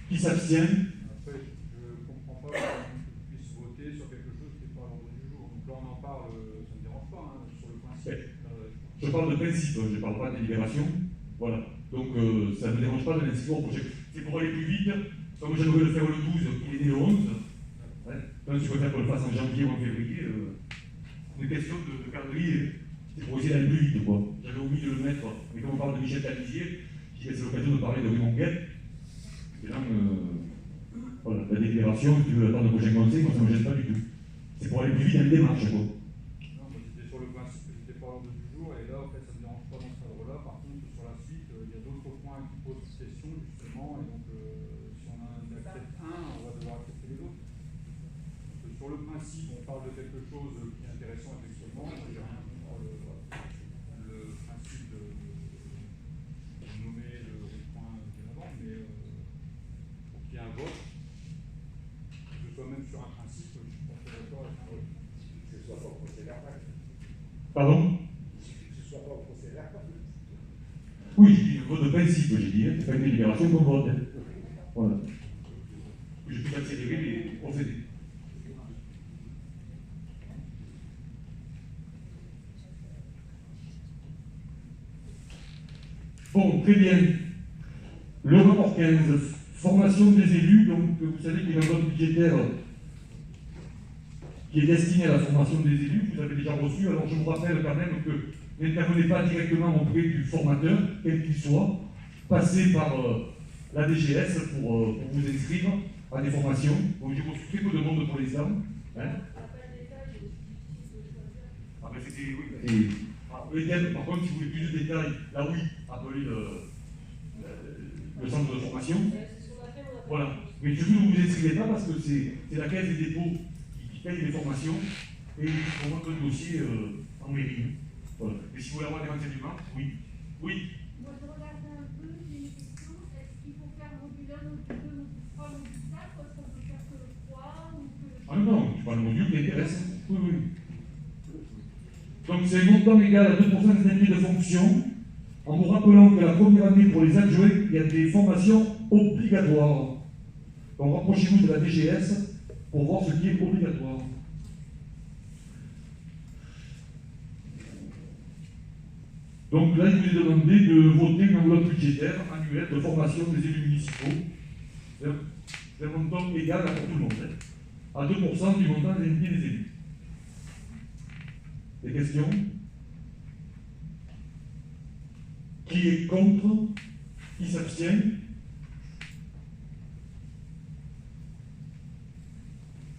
Qui s'abstient?
Après, je ne comprends pas qu'on puisse voter sur quelque chose qui n'est pas à l'ordre du jour. Donc là, on en parle, ça ne me dérange pas, hein, sur le principe.
Je parle de principe, je ne parle pas de délibération. Voilà. Donc ça ne me dérange pas de l'inscrire au projet. C'est pour aller plus vite. Comme j'aimerais le faire le 12, il est né le 11. Hein. Donc si je préfère qu'on le fasse en janvier ou en février, c'est une question de calendrier. C'est pour essayer d'aller plus vite, quoi. J'avais omis de le mettre. Mais quand on parle de Michel Camizier, c'est l'occasion de parler de Raymond Guet. Et là, voilà, la déclaration, si tu veux attendre le prochain conseil, moi ça ne me gêne pas du tout. C'est pour aller plus vite dans les démarches, quoi.
Non, mais c'était sur le principe que c'était pas à l'ordre du jour, et là, en fait, ça ne me dérange pas dans ce cadre-là. Par contre, sur la suite, il y a d'autres points qui posent question, justement, et donc, si on accepte un, on va devoir accepter les autres. Donc, sur le principe, on parle de quelque chose qui est intéressant, effectivement, j'ai rien contre le principe de nommer le point bien avant, mais pour qu'il y ait un vote, que ce soit même sur un principe, je suis pas très d'accord avec un vote.
Que ce soit pas au procès verbal.
Pardon?
Que ce soit pas au procès verbal.
Oui, j'ai dit le vote de principe, j'ai dit, c'est pas une délibération qu'on vote. Hein. Voilà. Je peux accélérer les procédés. Bon, très bien. Le rapport 15, formation des élus, donc vous savez qu'il y a un vote budgétaire qui est destiné à la formation des élus, vous avez déjà reçu, alors je vous rappelle quand même que n'intervenez pas directement auprès du formateur, quel qu'il soit, passez par la DGS pour vous inscrire à des formations. Donc j'ai reçu très peu de monde pour l'instant. Hein? Ah ben c'était, oui, les thèmes, par contre, si vous voulez plus de détails, là oui, appelez le centre de formation.
C'est ce qu'on a fait, on a fait.
Voilà. Mais du coup, ne vous inscrivez pas parce que c'est la caisse des dépôts qui paye les formations et il faut mettre le dossier en mairie. Voilà. Et si vous voulez avoir des renseignements, oui. Oui.
Moi, je regardais un peu, j'ai une question. Est-ce qu'il faut faire module 1, module 2, module 3, module 4 ou est-ce qu'on peut faire que le 3 ou que le...
Ah non, tu parles de module qui intéresse. Oui, oui. Donc c'est un montant égal à 2% des années de fonction, en vous rappelant que la première année pour les adjoints, il y a des formations obligatoires. Donc rapprochez-vous de la DGS pour voir ce qui est obligatoire. Donc là, il vous est demandé de voter une enveloppe budgétaire annuelle de formation des élus municipaux. C'est un montant égal pour tout le monde, à 2% du montant des indemnités des élus. Des questions? Qui est contre? Qui s'abstient?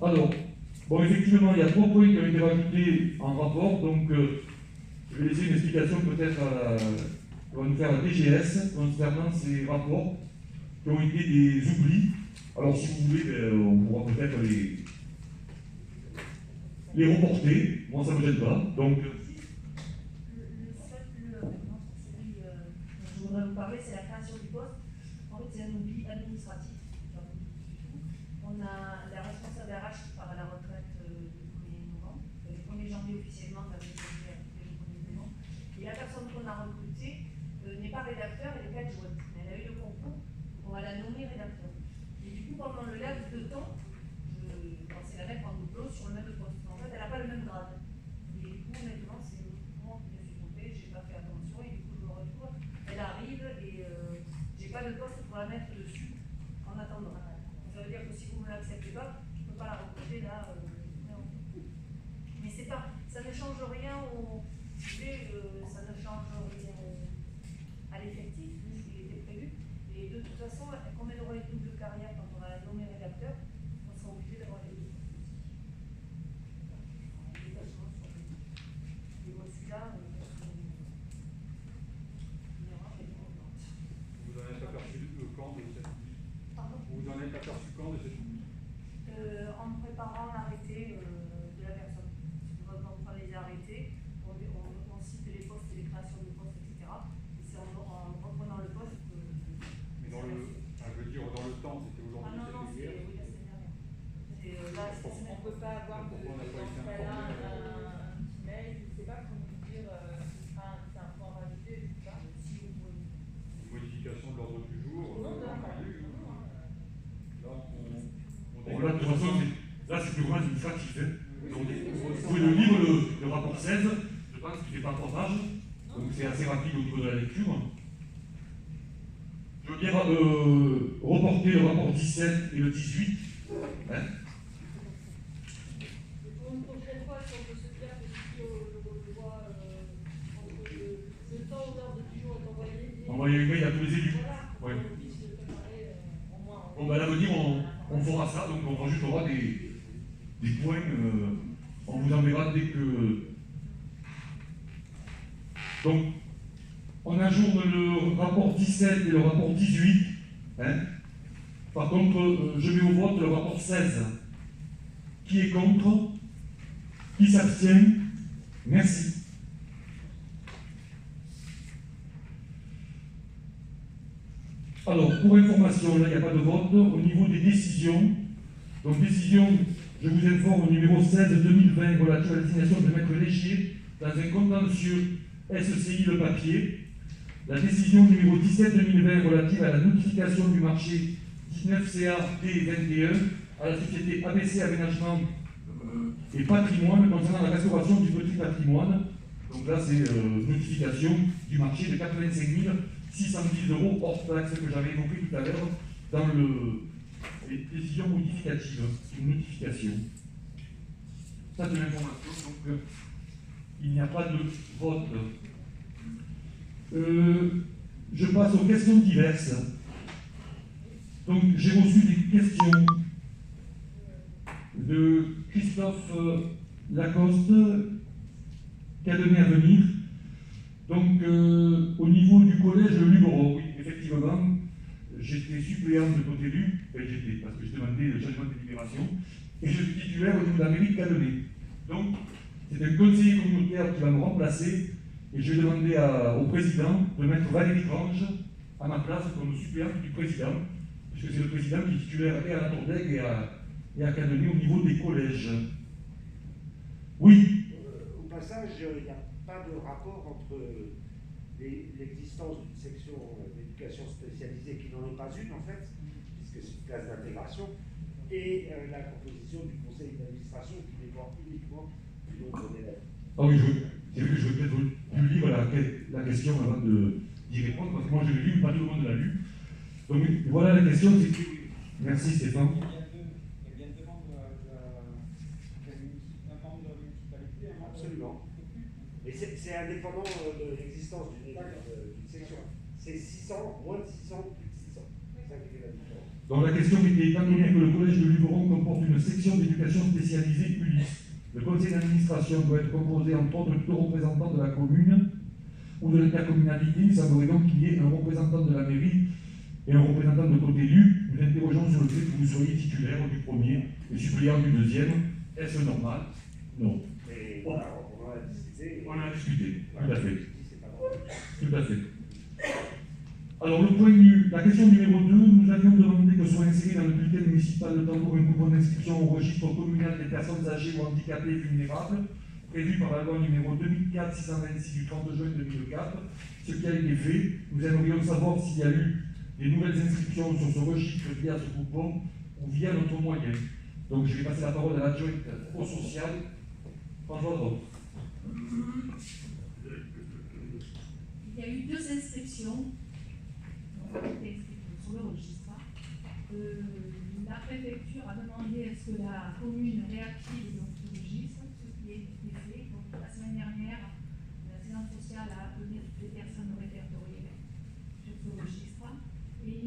Alors, bon, effectivement, il y a 3 points qui ont été rajoutés en rapport, donc je vais laisser une explication peut-être qu'on va nous faire la DGS concernant ces rapports qui ont été des oublis. Alors, si vous voulez, on pourra peut-être les reporter. Moi, ça ne me gêne pas. Donc,
celui dont je voudrais vous parler, c'est la création du poste. En fait, c'est un oubli administratif. On a la responsable RH qui part à la retraite le 1er novembre, le 1er janvier officiellement, le 1er novembre. Et la personne qu'on a recrutée n'est pas rédacteur, elle est adjointe. Elle a eu le concours, on va la nommer rédacteur. Et du coup, pendant le laps de temps, je pensais la mettre en doublon sur le même poste. En fait, elle n'a pas le même grade. Et du coup, honnêtement, c'est moi qui me suis trompée, je n'ai pas fait attention, et du coup, je me retrouve. Elle arrive et je n'ai pas de poste pour la mettre dessus en attendant. Ça veut dire que si vous ne l'acceptez pas, je ne peux pas la recruter là. Non. Mais c'est pas, ça ne change rien au sujet, ça ne change rien à l'effectif, ce qui était prévu. Et de toute façon, comme elle aura une double carrière quand on va la nommer rédacteur, on sera obligé d'avoir les deux. Et moi, celui-là, il y aura des ventes.
Vous en êtes aperçu quand de cette
Pardon?
Vous en êtes aperçu quand de cette
En préparant l'arrêté de la personne. Quand on prend les arrêtés, on cite les postes, les créations de postes, etc. Et c'est en reprenant le poste que...
Mais dans le... je veux dire, dans le temps, c'était aujourd'hui.
Ah non, c'est oui, la semaine dernière. Là,
On ne peut pas avoir dans ce cas-là un petit mail, je ne sais pas comment dire, c'est un point rajouté, je ne sais pas.
si vous pouvez.
Une modification de l'ordre du jour.
Non,
Là,
bon, là, de toute façon, là, c'est plus grand administratif. Hein. Donc, vous pouvez le lire, le rapport 16, je pense qu'il ne fait pas 3 pages, donc c'est assez rapide au niveau de la lecture. Je veux bien reporter le rapport 17 et le 18. Hein.
Pour une prochaine fois, si on peut se dire que si on le voit entre le temps où l'ordre du jour est envoyé.
Envoyer une mail à tous les élus.
Voilà,
Ouais.
on puisse le préparer au moins.
Bon, ben, à l'avenir, on fera ça, donc on rajoutera des points, on vous enverra dès que... Donc, on ajourne le rapport 17 et le rapport 18. Hein. Par contre, je mets au vote le rapport 16. Qui est contre? Qui s'abstient? Merci. Alors, pour information, là, il n'y a pas de vote. Au niveau des décisions, donc décision, je vous informe, au numéro 16-2020, relative à la désignation de maître légier dans un contentieux SCI Le Papier. La décision numéro 17-2020 relative à la notification du marché 19CA-T21 à la société ABC Aménagement et Patrimoine concernant la restauration du petit patrimoine. Donc là, c'est notification du marché de 85 610 € hors taxe que j'avais évoqué tout à l'heure dans les décisions modificatives, une notification. Ça, c'est l'information, donc il n'y a pas de vote. Je passe aux questions diverses. Donc, j'ai reçu des questions de Christophe Lacoste, Académie à venir. Donc, au niveau du collège de Luberon, oui, effectivement, j'étais suppléant de côté élu, enfin j'étais, parce que je demandais le changement de délibération, et je suis titulaire au niveau de la mairie de Cadenet. Donc, c'est un conseiller communautaire qui va me remplacer, et je vais demander au président de mettre Valérie Grange à ma place comme suppléante du président, puisque c'est le président qui est titulaire et à la Tordeg et à Cadenet au niveau des collèges. Oui.
Au passage, il n'y a pas de rapport entre l'existence d'une section d'éducation spécialisée qui n'en est pas une en fait, puisque c'est une classe d'intégration, et la composition du conseil d'administration qui dépend uniquement du nombre d'élèves.
Ah oui, c'est vrai que je vais peut-être vous lire la question avant d'y répondre, parce que moi je l'ai lu, mais pas tout le monde l'a lu. Donc voilà la question, c'est que... Merci Stéphane.
Il y a une demande d'un membre de la municipalité.
Absolument. Et c'est indépendant de l'existence d'une section. C'est 600, moins de 600, plus de 600. C'est ça qui fait la différence.
Donc la question était, étant donné que le collège de Luberon comporte une section d'éducation spécialisée ULIS, le conseil d'administration doit être composé entre autres de 2 représentants de la commune ou de l'intercommunalité. Il semblerait donc qu'il y ait un représentant de la mairie et un représentant de côté élu. Nous interrogeons sur le fait que vous soyez titulaire du premier et suppléant du deuxième. Est-ce normal? Non.
Et voilà, on en a discuté.
On en a discuté, tout à fait.
C'est pas drôle.
Tout à fait. Alors, la question numéro 2, nous avions demandé que soit inséré dans le bulletin municipal de Tambour un coupon d'inscription au registre communal des personnes âgées ou handicapées et vulnérables, prévu par la loi numéro 2004-626 du 30 juin 2004, ce qui a été fait. Nous aimerions savoir s'il y a eu des nouvelles inscriptions sur ce registre via ce coupon ou via notre moyen. Donc, je vais passer la parole à l'adjointe au social, François Droz.
Il y a eu 2 inscriptions. Donc, on a été inscrits sur le registre. La préfecture a demandé à ce que la commune réactive donc, ce registre, ce qui est fait. Donc, la semaine dernière, l'assistance sociale a appelé toutes les personnes répertoriées sur ce registre. Et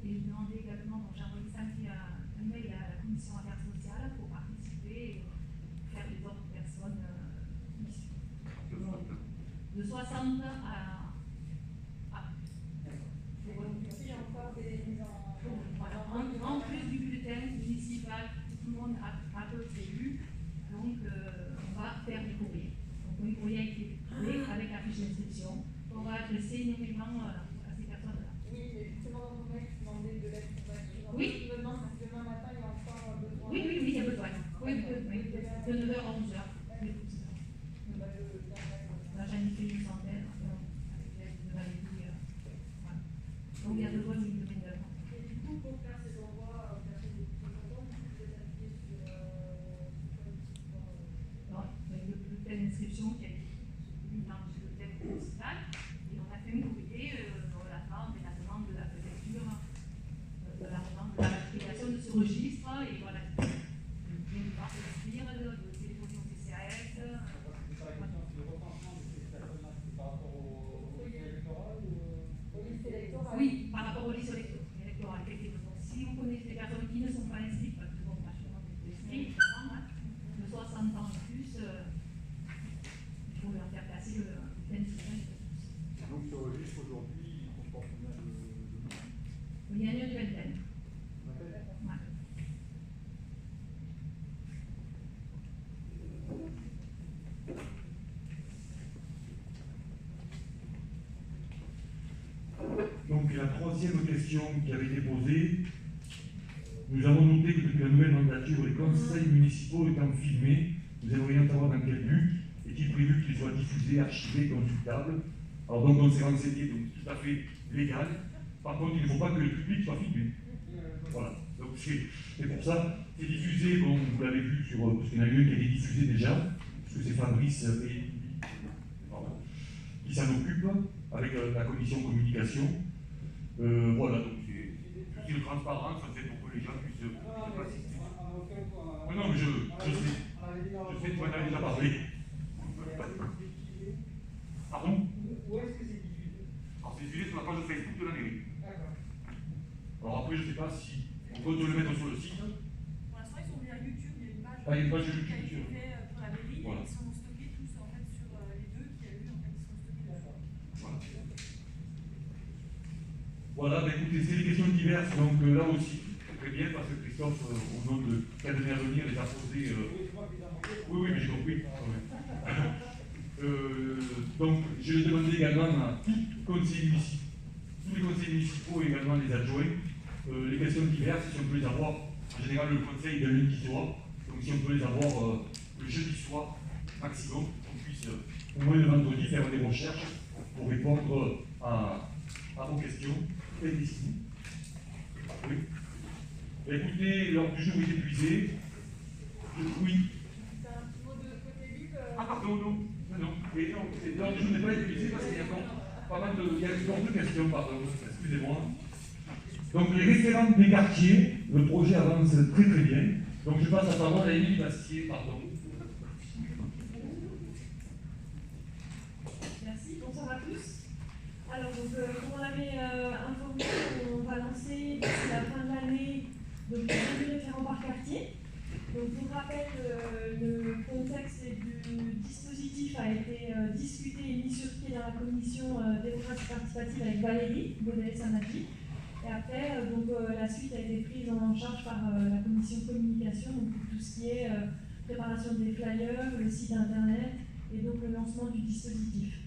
il demandait également, donc j'ai envoyé samedi un mail à la commission affaires sociales pour participer et faire les autres personnes issues. De 60 à en plus du bulletin municipal, tout le monde a peu prévu, donc on va faire des courriers. Donc un courrier a été fait avec la fiche d'inscription. On va adresser nommément à ces personnes-là.
Oui, mais justement dans ton mail, tu demandais de l'être compatible.
Oui.
Je me demande si demain matin, il y a encore besoin.
Oui, il y a besoin. Oui, de 9h à 11h. Là, j'en ai fait une centaine, avec l'aide de Valérie. Voilà. Donc il y a besoin d'une main-d'œuvre.
Et du coup, pour faire ces envois aux personnes de plus de 50 ans, vous êtes appuyé sur
Non, le bulletin d'inscription qui a été mis dans le bulletin municipal, et on a fait un courrier relatant la demande de la préfecture, de la demande de l'application de ce registre, et voilà, bien du part de téléphoner au CCAS. Oui, par rapport aux listes électorales. Donc, si vous connaissez des personnes qui ne sont pas inscrites, parce que bon, naturellement, des inscrits, de 60 ans et plus, il faut leur faire passer le d'inscription.
Donc, ce registre aujourd'hui, il comporte combien de noms?
Il y en a une vingtaine. Ouais.
Donc la troisième question qui avait été posée, nous avons noté que depuis la nouvelle mandature, les conseils municipaux étant filmés, nous aimerions savoir dans quel but est-il prévu qu'ils soient diffusés, archivés, consultables. Alors donc on s'est renseigné, donc tout à fait légal. Par contre, il ne faut pas que le public soit filmé. Voilà. Donc c'est pour ça, c'est diffusé, bon, vous l'avez vu sur, parce qu'il y en a eu un qui a été diffusé déjà, parce que c'est Fabrice et qui s'en occupe avec la commission communication. Voilà, donc c'est de transparence, en fait, pour que les gens puissent assister. Non, mais je sais, tu m'en as déjà parlé. Pardon?
Où est-ce que c'est diffusé?
Alors, c'est diffusé sur la page Facebook de la mairie. Alors, après, je ne sais pas si on peut le mettre sur le site.
Pour l'instant, ils sont mis à YouTube, il y a une page,
Ah, il y a une page
qui a
YouTube.
été faite pour la mairie,
Voilà.
et ils sont stockés tous en fait sur les deux qu'il y a eu.
Voilà, ben écoutez, c'est des questions diverses, donc là aussi, très bien, parce que Christophe, au nom de Cadenet Avenir, les a posées. Oui, mais j'ai compris. Donc, je vais demander également à tous les conseillers municipaux et également les adjoints, les questions diverses, si on peut les avoir. En général, le conseil est un lundi soir, donc si on peut les avoir le jeudi soir maximum, qu'on puisse au moins le vendredi faire des recherches pour répondre à vos questions. Et d'ici. Oui. Écoutez, l'ordre du jour est épuisé. Oui.
C'est un petit mot de côté libre.
Ah pardon, non. Et non, l'ordre du jour n'est pas épuisé parce qu'il y a encore pas mal de. Il y a encore deux questions, pardon. Excusez-moi. Donc les référents des quartiers, le projet avance très très bien. Donc je passe la parole à Émilie Bastier, pardon.
Merci, bonsoir à tous. Alors, donc, comme on l'avait informé, on va lancer d'ici la fin de l'année le référent par quartier. Donc, je vous rappelle que le contexte du dispositif a été discuté et mis sur pied dans la commission démocratie participative avec Valérie Baudet-Sanati. Et après, la suite a été prise en charge par la commission communication, donc pour tout ce qui est préparation des flyers, le site internet et donc le lancement du dispositif.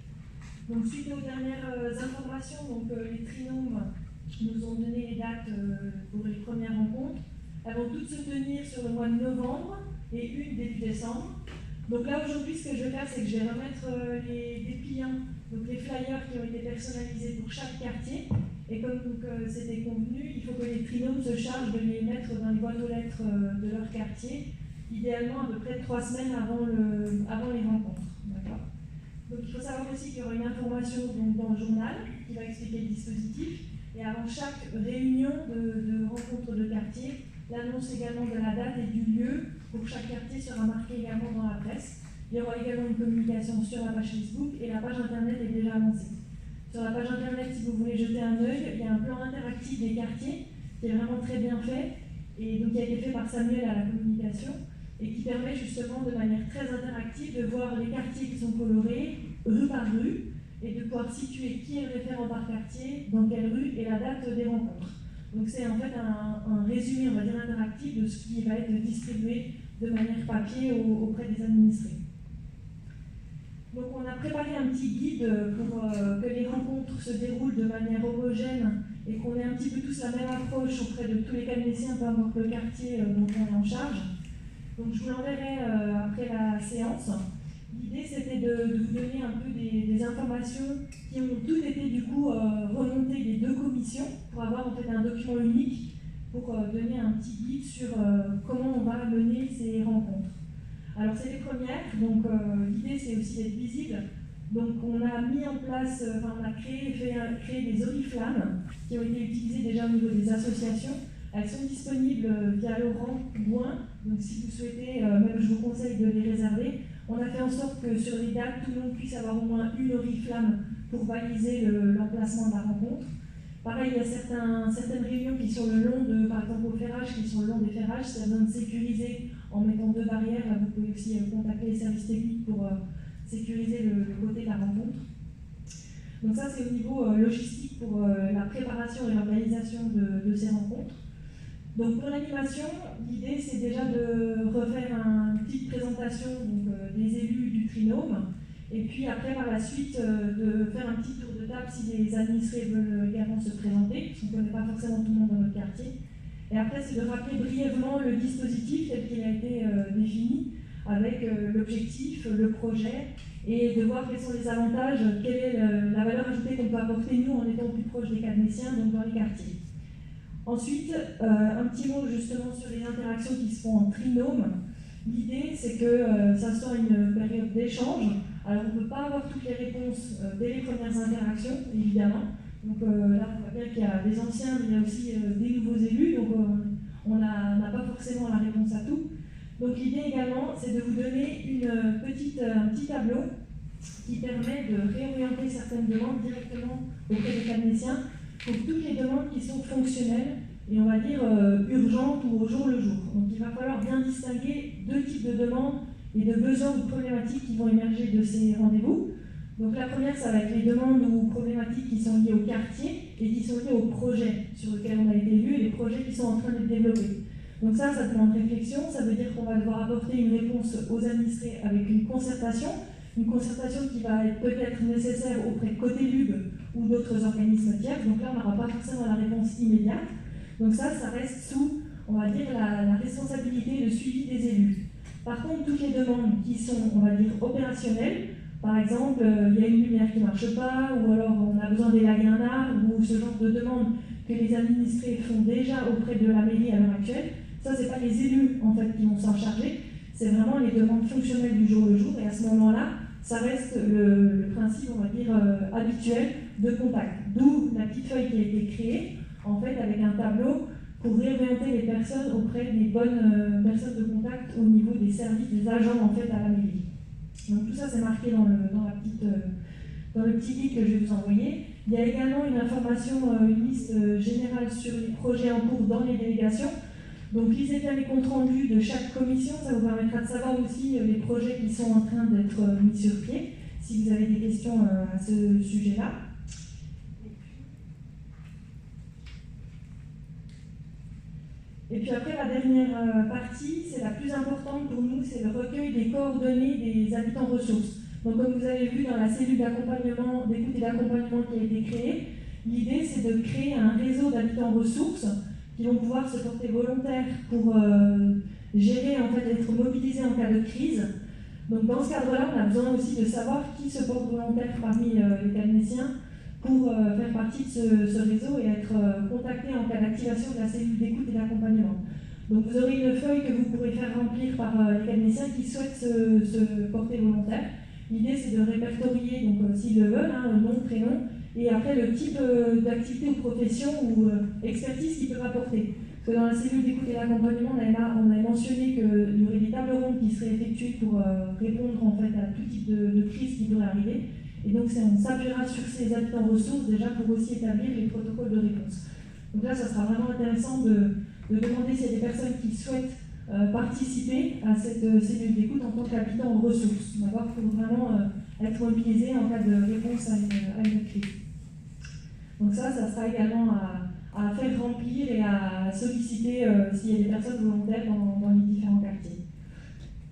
Donc, suite aux dernières informations, les trinômes nous ont donné les dates pour les premières rencontres. Elles vont toutes se tenir sur le mois de novembre et une début décembre. Donc là, aujourd'hui, ce que je vais faire, c'est que je vais remettre les dépliants, donc les flyers qui ont été personnalisés pour chaque quartier. Et comme c'était convenu, il faut que les trinômes se chargent de les mettre dans les boîtes aux lettres de leur quartier, idéalement à peu près 3 semaines avant les rencontres. D'accord ? Donc il faut savoir aussi qu'il y aura une information dans le journal qui va expliquer le dispositif. Et avant chaque réunion de rencontre de quartier, l'annonce également de la date et du lieu pour chaque quartier sera marquée également dans la presse. Il y aura également une communication sur la page Facebook et la page internet est déjà lancée. Sur la page internet, si vous voulez jeter un œil, il y a un plan interactif des quartiers qui est vraiment très bien fait et donc qui a été fait par Samuel à la communication et qui permet justement de manière très interactive de voir les quartiers qui sont colorés rue par rue et de pouvoir situer qui est le référent par quartier, dans quelle rue et la date des rencontres. Donc c'est en fait un résumé, on va dire, interactif de ce qui va être distribué de manière papier auprès des administrés. Donc on a préparé un petit guide pour que les rencontres se déroulent de manière homogène et qu'on ait un petit peu tous la même approche auprès de tous les Cadnéciens, peu importe le quartier dont on est en charge. Donc je vous l'enverrai après la séance. L'idée c'était de vous donner un peu des informations qui ont toutes été du coup remontées des 2 commissions pour avoir en fait un document unique pour donner un petit guide sur comment on va mener ces rencontres. Alors c'est les premières, donc l'idée c'est aussi d'être visible. Donc on a mis en place, on a créé des oriflammes qui ont été utilisées déjà au niveau des associations. Elles sont disponibles via Laurent Gouin, donc si vous souhaitez, même je vous conseille de les réserver. On a fait en sorte que sur les dates, tout le monde puisse avoir au moins une oriflamme pour baliser l'emplacement de la rencontre. Pareil, il y a certaines réunions qui sont le long de, par exemple au ferrage, qui sont le long des ferrages, si elles besoin de sécuriser en mettant 2 barrières. Vous pouvez aussi contacter les services techniques pour sécuriser le côté de la rencontre. Donc ça, c'est au niveau logistique pour la préparation et l'organisation de ces rencontres. Donc pour l'animation, l'idée c'est déjà de refaire une petite présentation des élus du trinôme et puis après par la suite de faire un petit tour de table si les administrés veulent également se présenter, parce qu'on ne connaît pas forcément tout le monde dans notre quartier. Et après c'est de rappeler brièvement le dispositif tel qu'il a été défini avec l'objectif, le projet et de voir quels sont les avantages, quelle est la valeur ajoutée qu'on peut apporter nous en étant plus proche des Cadnéciens, donc dans les quartiers. Ensuite, un petit mot justement sur les interactions qui se font en trinôme. L'idée, c'est que ça soit une période d'échange. Alors, on ne peut pas avoir toutes les réponses dès les premières interactions, évidemment. Donc là, on voit bien qu'il y a des anciens, mais il y a aussi des nouveaux élus. Donc, on n'a pas forcément la réponse à tout. Donc, l'idée également, c'est de vous donner un petit tableau qui permet de réorienter certaines demandes directement auprès des Cadnéciens pour toutes les demandes qui sont fonctionnelles et on va dire urgentes ou au jour le jour. Donc il va falloir bien distinguer 2 types de demandes et de besoins ou de problématiques qui vont émerger de ces rendez-vous. Donc la première, ça va être les demandes ou problématiques qui sont liées au quartier.
et qui sont liés au projet sur lequel on a été élu et les projets qui sont en train d'être développés. Donc ça demande réflexion, ça veut dire qu'on va devoir apporter une réponse aux administrés avec une concertation qui va être peut-être nécessaire auprès de Côté Lube ou d'autres organismes tiers. Donc là, on n'aura pas forcément la réponse immédiate. Donc ça reste sous, on va dire, la responsabilité et le suivi des élus. Par contre, toutes les demandes qui sont, on va dire, opérationnelles, par exemple, il y a une lumière qui ne marche pas, ou alors on a besoin d'élaguer un arbre, ou ce genre de demandes que les administrés font déjà auprès de la mairie à l'heure actuelle, ça, ce n'est pas les élus en fait, qui vont s'en charger, c'est vraiment les demandes fonctionnelles du jour le jour, et à ce moment-là, ça reste le principe, on va dire, habituel de contact. D'où la petite feuille qui a été créée, en fait, avec un tableau pour réorienter les personnes auprès des bonnes personnes de contact au niveau des services, des agents en fait à la mairie. Donc tout ça c'est marqué dans le petit guide que je vais vous envoyer. Il y a également une information, une liste générale sur les projets en cours dans les délégations. Donc lisez bien les comptes rendus de chaque commission, ça vous permettra de savoir aussi les projets qui sont en train d'être mis sur pied, si vous avez des questions à ce sujet-là. Et puis après, la dernière partie, c'est la plus importante pour nous, c'est le recueil des coordonnées des habitants ressources. Donc comme vous avez vu dans la cellule d'accompagnement, d'écoute et d'accompagnement qui a été créée, l'idée c'est de créer un réseau d'habitants ressources qui vont pouvoir se porter volontaires pour gérer, en fait, être mobilisés en cas de crise. Donc dans ce cadre-là, on a besoin aussi de savoir qui se porte volontaire parmi les Calnésiens pour faire partie de ce réseau et être contacté en cas d'activation de la cellule d'écoute et d'accompagnement. Donc vous aurez une feuille que vous pourrez faire remplir par les Calnésiens qui souhaitent se porter volontaire. L'idée c'est de répertorier, donc s'ils le veulent, nom, prénom, et après le type d'activité ou profession ou expertise qu'ils peuvent apporter. Parce que dans la cellule d'écoute et d'accompagnement, on avait mentionné qu'il y aurait des tables rondes qui seraient effectuées pour répondre en fait, à tout type de crise qui pourrait arriver. Et donc on s'appuiera sur ces habitants ressources déjà pour aussi établir les protocoles de réponse. Donc là, ça sera vraiment intéressant de demander s'il y a des personnes qui souhaitent participer à cette cellule d'écoute en tant qu'habitants ressources, d'accord, pour vraiment être mobilisés en cas de réponse à une crise. Donc ça sera également à faire remplir et à solliciter s'il y a des personnes volontaires dans les différents quartiers.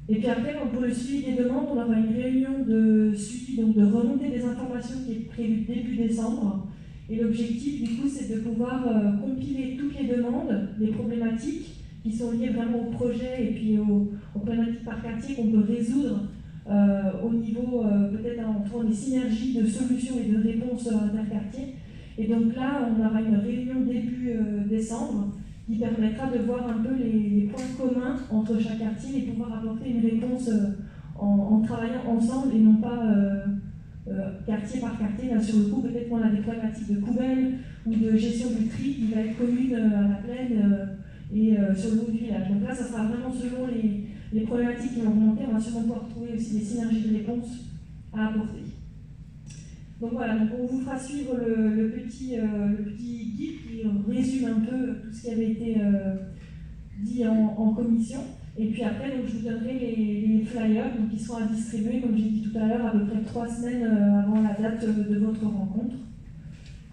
Et puis après, pour le suivi des demandes, on aura une réunion de suivi, donc de remontée des informations qui est prévue début décembre. Et l'objectif, du coup, c'est de pouvoir compiler toutes les demandes, les problématiques qui sont liées vraiment au projet et puis aux problématiques par quartier qu'on peut résoudre au niveau, peut-être en trouvant des synergies de solutions et de réponses interquartiers. Et donc là, on aura une réunion début décembre qui permettra de voir un peu les points communs entre chaque quartier et pouvoir apporter une réponse en travaillant ensemble et non pas quartier par quartier. Là, sur le coup, peut-être qu'on a des problématiques de poubelles ou de gestion du tri qui va être commune à la plaine et sur le haut du village. Donc là, ça sera vraiment selon les problématiques qui vont remonter. On va sûrement pouvoir trouver aussi des synergies de réponse à apporter. Donc voilà, donc on vous fera suivre le petit guide qui résume un peu tout ce qui avait été dit en commission. Et puis après, donc, je vous donnerai les flyers donc, qui seront à distribuer, comme j'ai dit tout à l'heure, à peu près 3 semaines avant la date de votre rencontre.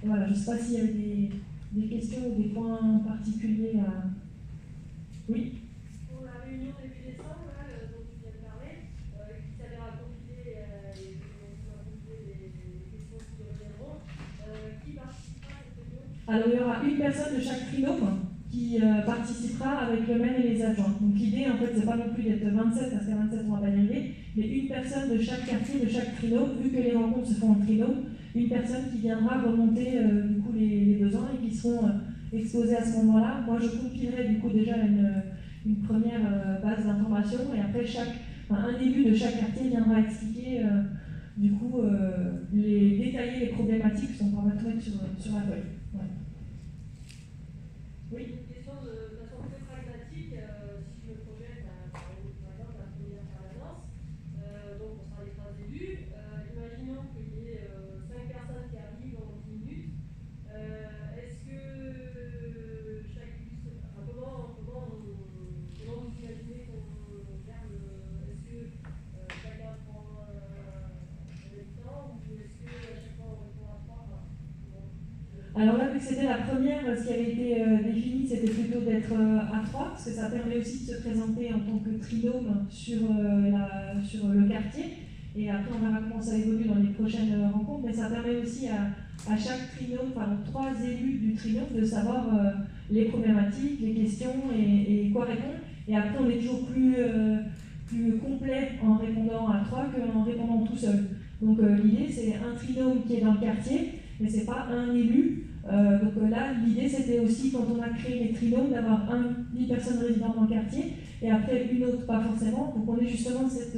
Et voilà, je ne sais pas s'il y avait des questions ou des points particuliers à... Oui.
Pour la réunion début décembre, là, dont tu viens de parler, qui s'avère à compiler les questions qui reviendront, qui participera à cette réunion?
Alors, il y aura une personne de chaque trinôme qui participera avec le maire et les adjoints. Donc l'idée, en fait, c'est pas non plus d'être 27, parce qu'à 27, on va pas y arriver, mais une personne de chaque quartier, de chaque trinôme, vu que les rencontres se font en trinôme, une personne qui viendra remonter du coup les besoins et qui seront exposés à ce moment-là. Moi, je compilerai du coup déjà une première base d'information et après un élu de chaque quartier viendra expliquer du coup détailler les problématiques qui sont pas mal sur la feuille. Ouais. Oui.
Une question de façon très pragmatique, si je me projette par exemple la première permanence, donc on sera les 3 élus, imaginons qu'il y ait 5 personnes qui arrivent en 10 minutes, est-ce que comment vous imaginez qu'on gère est-ce que chacun prend un habitant ou est-ce que à chaque fois on répond à 3
Alors là, vu que c'était la première, ce qui avait été défini, c'était plutôt d'être à 3, parce que ça permet aussi de se présenter en tant que trinôme sur le quartier. Et après, on verra comment ça évolue dans les prochaines rencontres, mais ça permet aussi à chaque trinôme, enfin aux 3 élus du trinôme, de savoir les problématiques, les questions et quoi répondre. Et après, on est toujours plus complet en répondant à 3 qu'en répondant tout seul. Donc l'idée, c'est un trinôme qui est dans le quartier, mais ce n'est pas un élu. Donc là, l'idée, c'était aussi, quand on a créé les trinômes, d'avoir une personne résidente dans le quartier, et après une autre, pas forcément. Donc on ait justement cette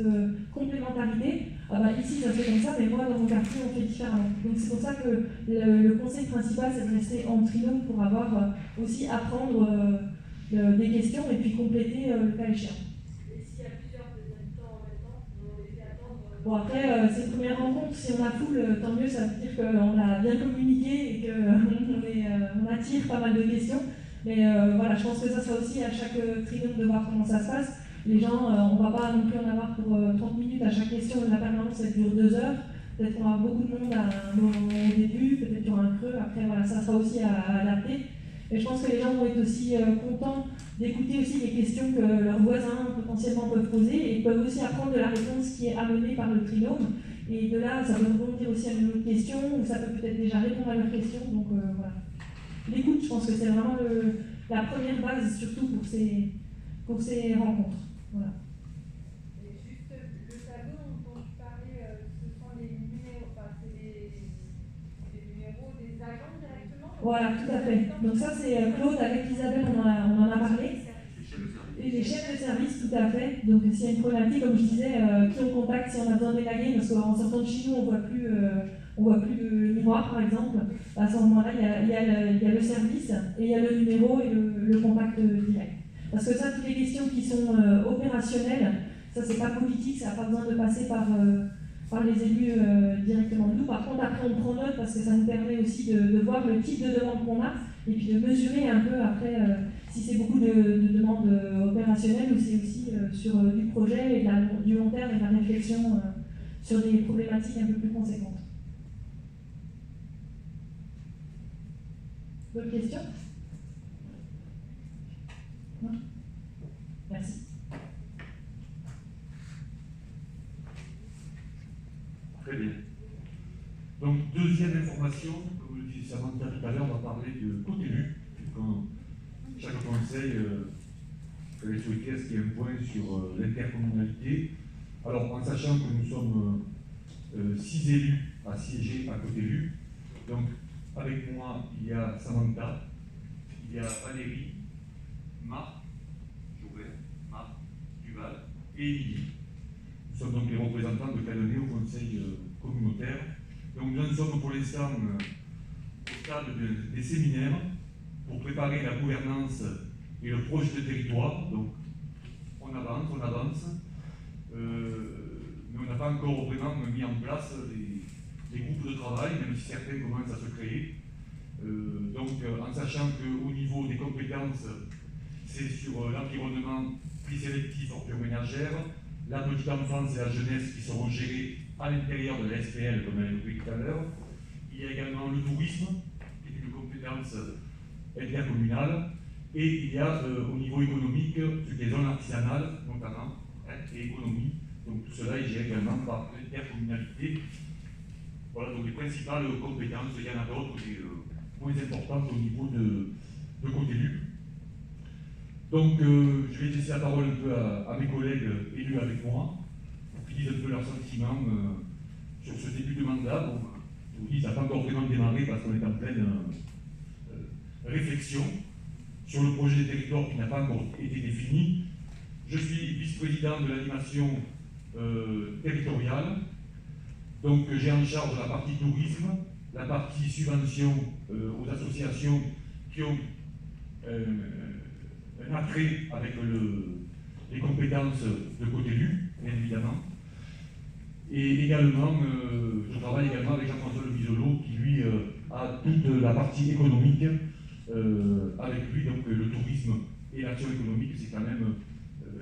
complémentarité. Ah bah, ici, ça se fait comme ça, mais moi, dans mon quartier, on fait différemment. Donc c'est pour ça que le conseil principal, c'est de rester en trinôme pour avoir aussi apprendre des questions et puis compléter le cas échéant.
Et s'il y a plusieurs habitants en même temps, on les fait attendre.
Bon, après, c'est une première rencontre. Si on a foule, tant mieux, ça veut dire qu'on a bien communiqué et qu'on attire pas mal de questions. Mais voilà, je pense que ça sera aussi à chaque trinôme de voir comment ça se passe. Les gens, on ne va pas non plus en avoir pour 30 minutes à chaque question. La permanence, elle dure 2 heures. Peut-être qu'on aura beaucoup de monde au début, peut-être qu'il y aura un creux. Après, voilà, ça sera aussi à adapter. Et je pense que les gens vont être aussi contents d'écouter aussi les questions que leurs voisins potentiellement peuvent poser et ils peuvent aussi apprendre de la réponse qui est amenée par le trinôme. Et de là, ça peut rebondir aussi à une autre question ou ça peut peut-être déjà répondre à leur question. Donc voilà. L'écoute, je pense que c'est vraiment la première base, surtout pour ces rencontres. Voilà.
Et juste le tableau dont tu parlais, ce sont les numéros, enfin c'est les numéros des agents directement.
Voilà, tout à fait. Donc ça c'est Claude avec Isabelle, on en a parlé. Et les chefs de service, tout à fait. Donc s'il y a une problématique, comme je disais, qui on contacte si on a besoin d'élaguer, parce qu'en sortant de chez nous, on voit plus de miroir par exemple. À ce moment-là, il y a le service et il y a le numéro et le contact direct. Parce que ça, toutes les questions qui sont opérationnelles, ça c'est pas politique, ça n'a pas besoin de passer par les élus directement. Nous, par contre, après on prend note parce que ça nous permet aussi de voir le type de demande qu'on a et puis de mesurer un peu après si c'est beaucoup de demandes opérationnelles ou c'est aussi sur du projet et du long terme et de la réflexion sur des problématiques un peu plus conséquentes. D'autres questions? Non? Merci.
Très bien. Donc, deuxième information, comme le disait Samantha tout à l'heure, on va parler de côté élu. Quand chaque conseil fallait souhaiter ce qu'il y ait un point sur l'intercommunalité. Alors, en sachant que nous sommes 6 élus à siéger à côté élu, donc avec moi, il y a Samantha, il y a Valérie, Marc, Joubert, Marc, Duval et Émilie. Nous sommes donc les représentants de Calonné au conseil communautaire. Donc nous en sommes pour l'instant au stade des séminaires pour préparer la gouvernance et le projet de territoire. Donc on avance, mais on n'a pas encore vraiment mis en place des groupes de travail, même si certains commencent à se créer. Donc en sachant qu'au niveau des compétences, c'est sur l'environnement plus sélectif hors ménagère, la petite enfance et la jeunesse qui seront gérées à l'intérieur de la SPL, comme on l'a évoqué tout à l'heure. Il y a également le tourisme, qui est une compétence intercommunale, et il y a au niveau économique, toutes les zones artisanales, notamment, et économie. Donc tout cela est géré également par l'intercommunalité. Voilà donc les principales compétences. Il y en a d'autres, des moins importantes au niveau de côté élu. Donc je vais laisser la parole un peu à mes collègues élus avec moi, pour qu'ils disent un peu leurs sentiments sur ce début de mandat. Bon, je vous dis, ça n'a pas encore vraiment démarré parce qu'on est en pleine réflexion sur le projet de territoire qui n'a pas encore été défini. Je suis vice-président de l'animation territoriale. Donc j'ai en charge la partie tourisme, la partie subvention aux associations qui ont un attrait avec les compétences de côté élu, bien évidemment. Et également, je travaille également avec Jean-François Le Bisolo qui lui a toute la partie économique avec lui, donc le tourisme et l'action économique, c'est quand même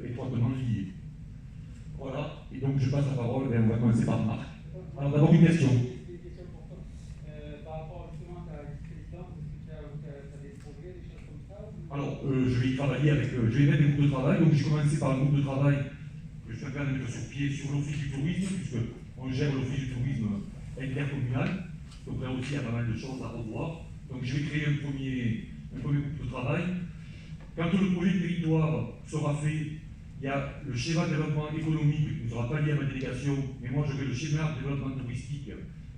étroitement lié. Voilà, et donc je passe la parole, on va commencer par Marc. Alors d'abord une question.
Par rapport justement à ta vice-présidente,
je vais y travailler avec, je vais mettre des groupes de travail. Donc j'ai commencé par un groupe de travail que je suis en train de mettre sur pied sur l'Office du tourisme, puisqu'on gère l'Office du tourisme intercommunal. Donc là aussi, il y a pas mal de choses à revoir. Donc je vais créer un premier groupe de travail. Quand le projet de territoire sera fait, il y a le schéma de développement économique qui ne sera pas lié à ma délégation, mais moi je vais le schéma de développement touristique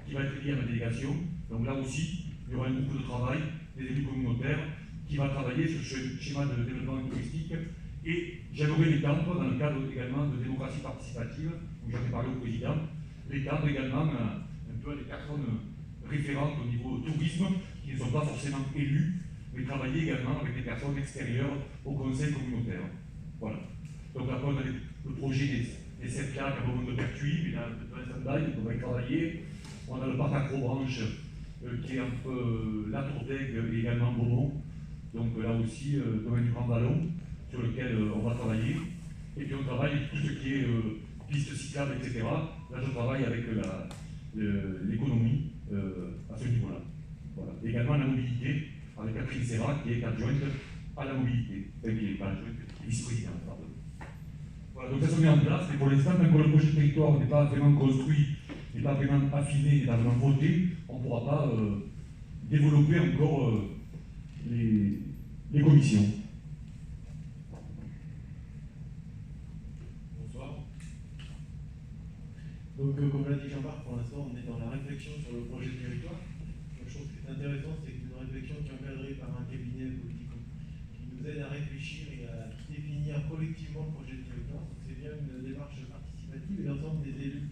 qui va être lié à ma délégation. Donc là aussi, il y aura un groupe de travail des élus communautaires qui va travailler sur ce schéma de développement touristique. Et j'aimerais l'étendre dans le cadre également de démocratie participative, où j'en ai parlé au président, l'étendre également un peu à des personnes référentes au niveau tourisme, qui ne sont pas forcément élus, mais travailler également avec des personnes extérieures au conseil communautaire. Voilà. Donc après, on a le projet des 7 lacs à Beaumont de Pertuis, mais là, on va y travailler. On a le parc Acrobranche qui est entre La Tourdaigue et également Beaumont. Donc là aussi, domaine du Grand Vallon, sur lequel on va travailler. Et puis on travaille tout ce qui est pistes cyclables, etc. Là, je travaille avec l'économie à ce niveau-là. Voilà. Et également la mobilité, avec Catherine Serra, qui est adjointe à la mobilité, qui est pas adjointe, vice-présidente, pardon. Voilà, donc ça se met en place, mais pour l'instant, tant que le projet de territoire n'est pas vraiment construit, n'est pas vraiment affiné, n'est pas vraiment voté, on ne pourra pas développer encore les commissions.
Bonsoir. Donc, comme l'a dit Jean-Marc, pour l'instant, on est dans la réflexion sur le projet de territoire. Une chose qui est intéressante, c'est qu'une réflexion qui est encadrée par un cabinet politique qui nous aide à réfléchir et à définir collectivement le projet de territoire. C'est bien une démarche participative et l'ensemble des élus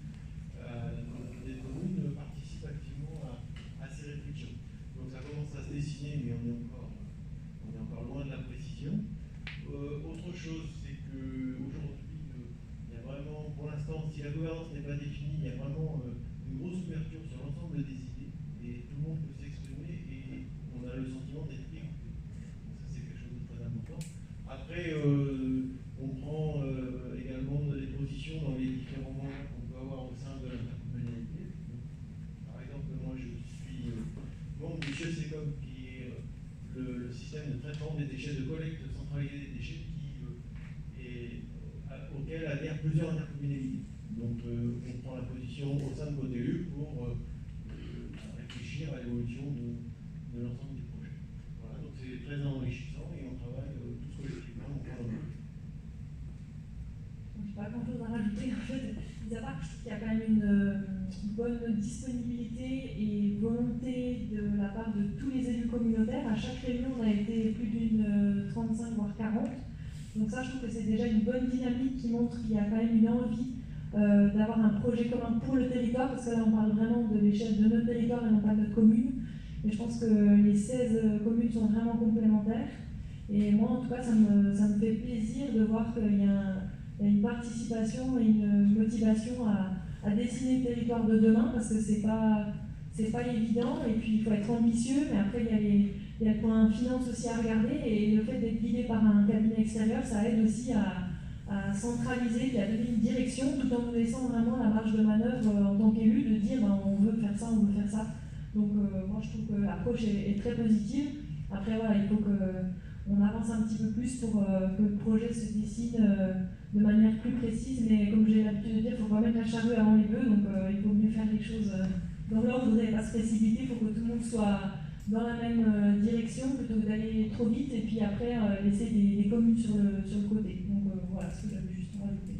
des communes participent activement à ces réflexions. Donc ça commence à se dessiner, mais on est encore loin de la précision. Autre chose, c'est qu'aujourd'hui, il y a vraiment, pour l'instant, si la gouvernance n'est pas définie, il y a vraiment une grosse ouverture sur l'ensemble des idées, et tout le monde peut s'exprimer, et on a le sentiment d'être écouté. Donc ça, c'est quelque chose de très important. Après, on prend également des positions dans les différents moments qu'on peut avoir au sein de l'intercommunalité. Par exemple, moi, je suis membre du CHESECOM, qui est le système de traitement des déchets, de collecte centralisée des déchets, auquel adhèrent plusieurs intercommunalités. Donc, on prend la position au sein de COTEU pour réfléchir à l'évolution de l'ensemble du projet. Voilà, donc c'est très enrichissant et on travaille tous collectivement.
Je n'ai pas grand-chose à rajouter, en fait, mis à part que je trouve qu'il y a quand même une bonne disponibilité et volonté de la part de tous les élus communautaires. À chaque réunion, on a été plus d'une 35, voire 40. Donc ça, je trouve que c'est déjà une bonne dynamique qui montre qu'il y a quand même une envie d'avoir un projet commun pour le territoire, parce que là, on parle vraiment de l'échelle de notre territoire et non pas de notre commune. Et je pense que les 16 communes sont vraiment complémentaires. Et moi, en tout cas, ça me fait plaisir de voir qu'il y a une participation et une motivation à dessiner le territoire de demain, parce que c'est pas évident, et puis il faut être ambitieux, mais après il y a le point finance aussi à regarder, et le fait d'être guidé par un cabinet extérieur, ça aide aussi à centraliser et à donner une direction, tout en nous laissant vraiment la marge de manœuvre en tant qu'élu, de dire on veut faire ça, on veut faire ça. Donc moi je trouve que l'approche est très positive. Après voilà, il faut qu'on avance un petit peu plus pour que le projet se décide de manière plus précise, mais comme j'ai l'habitude de dire, il ne faut pas mettre la charrue avant les bœufs, donc il faut mieux faire les choses dans l'ordre et pas se précipiter, il faut que tout le monde soit dans la même direction plutôt que d'aller trop vite et puis après laisser des communes sur le côté. Donc voilà ce que j'avais juste rajouté.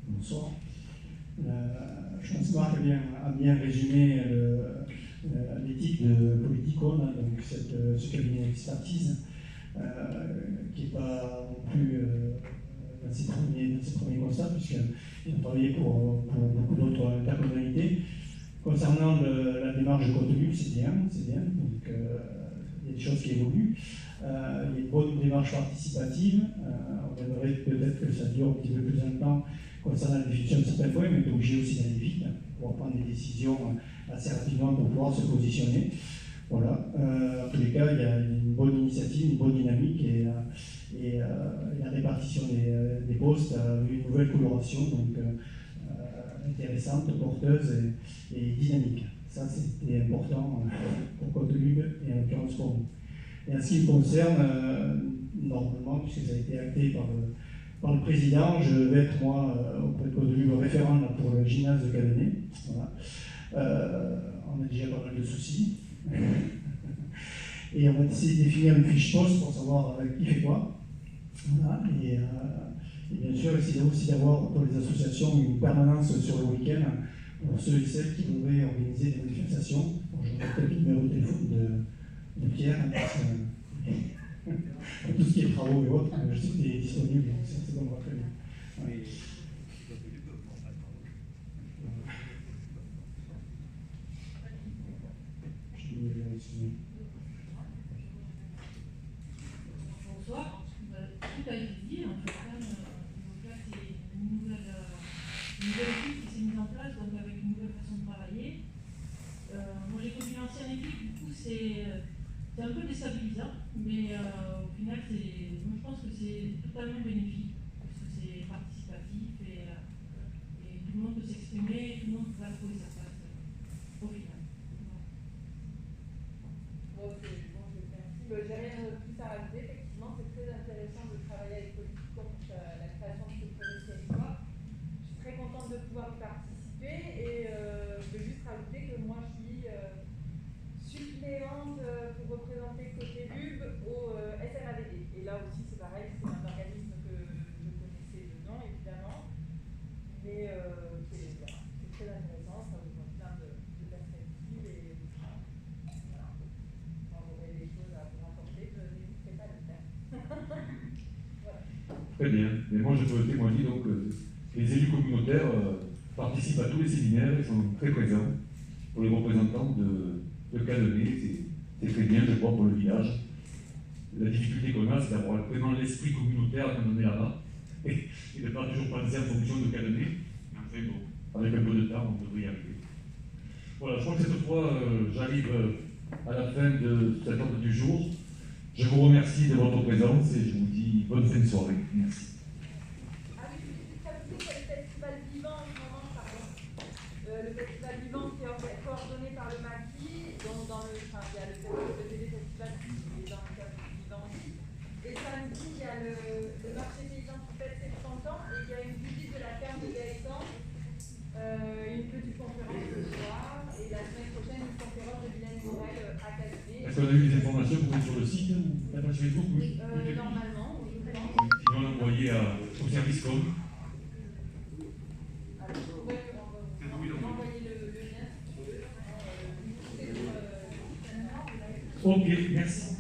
Bonsoir. Je pense que Marc a bien résumé l'éthique de Politicon, donc ce cabinet d'expertise qui n'est pas non plus dans ses premiers constats, puisqu'il a travaillé pour beaucoup d'autres intercommunalités. Concernant la démarche de contenu, c'est bien, donc il y a des choses qui évoluent. Il y a une bonne démarche participative, on aimerait peut-être que ça dure un petit peu plus longtemps concernant la définition de certains points, mais on est obligé aussi d'aller vite pour prendre des décisions assez rapidement pour pouvoir se positionner. Voilà. En tous les cas, il y a une bonne initiative, une bonne dynamique et la répartition des postes a eu une nouvelle coloration, donc intéressante, porteuse et dynamique. Ça, c'était important pour Côte-de-Lugue et en l'occurrence pour nous. Et en ce qui me concerne, normalement, puisque ça a été acté par le président, je vais être, moi, auprès de Côte-de-Lugue, référent là, pour le gymnase de Cadenet. Voilà. On a déjà pas mal de soucis. Et on va essayer de définir une fiche poste pour savoir qui fait quoi. Voilà. Et bien sûr, essayer aussi d'avoir pour les associations une permanence sur le week-end pour ceux et celles qui voudraient organiser des manifestations. Bon, je vais mettre le numéro de téléphone de Pierre, parce que, pour tout ce qui est travaux et autres, je sais qu'il est disponible, donc c'est bon, on va très bien. Ouais.
Bonsoir. Tout a été dit, en fait. Donc là, c'est une nouvelle équipe qui s'est mise en place, donc avec une nouvelle façon de travailler. Moi, j'ai connu l'ancienne équipe, du coup, c'est un peu déstabilisant, mais au final, moi, je pense que c'est totalement bénéfique, parce que c'est participatif et tout le monde peut s'exprimer, tout le monde va trouver sa place au final.
Ok, bon, merci. J'ai rien de plus à rajouter. Effectivement, c'est très intéressant de travailler avec Politicom pour la création de ce projet de territoire. Je suis très contente de pouvoir y participer et je veux juste rajouter que moi, je suis suppléante pour représenter Côte-de-Lugue au SMAVD. Et là aussi, c'est pareil, c'est un organisme que je connaissais de nom, évidemment, mais c'est très intéressant, ça vous donne plein de perspectives et voilà. Quand vous aurez des choses à vous rapporter, n'hésitez pas à le faire. Voilà.
Très bien. Et moi, je peux témoigner donc les élus communautaires participent à tous les séminaires, ils sont très présents pour les représentants de Cadenet. C'est très bien, je crois, pour le village. La difficulté qu'on a, c'est d'avoir vraiment l'esprit communautaire quand on est là-bas et de ne pas toujours penser en fonction de Cadenet. Mais enfin, bon, avec un peu de temps, on devrait y arriver. Voilà, je crois que cette fois, j'arrive à la fin de cet ordre du jour. Je vous remercie de votre présence et je vous dis bonne fin de soirée. Merci.
Ah oui, je voulais juste ajouter qu'il y a le Festival Vivant en ce moment, pardon. Le Festival Vivant qui est coordonné par le maquis, dont il y a le TV Festival qui est dans le cadre du Vivant aussi. Et samedi, il y a le marché paysan qui fête ses 30 ans et il y a une visite de la ferme de Gaëtan, une petite conférence ce soir et la semaine prochaine une conférence de Vilaine Morel à Cadenet.
Est-ce qu'on a eu des informations pour être sur le site ou la page Facebook? Oui.
Normalement, oui, je pense.
Sinon, l'envoyer au service com.
Alors, vous pouvez envoyer le lien.
Ok, merci.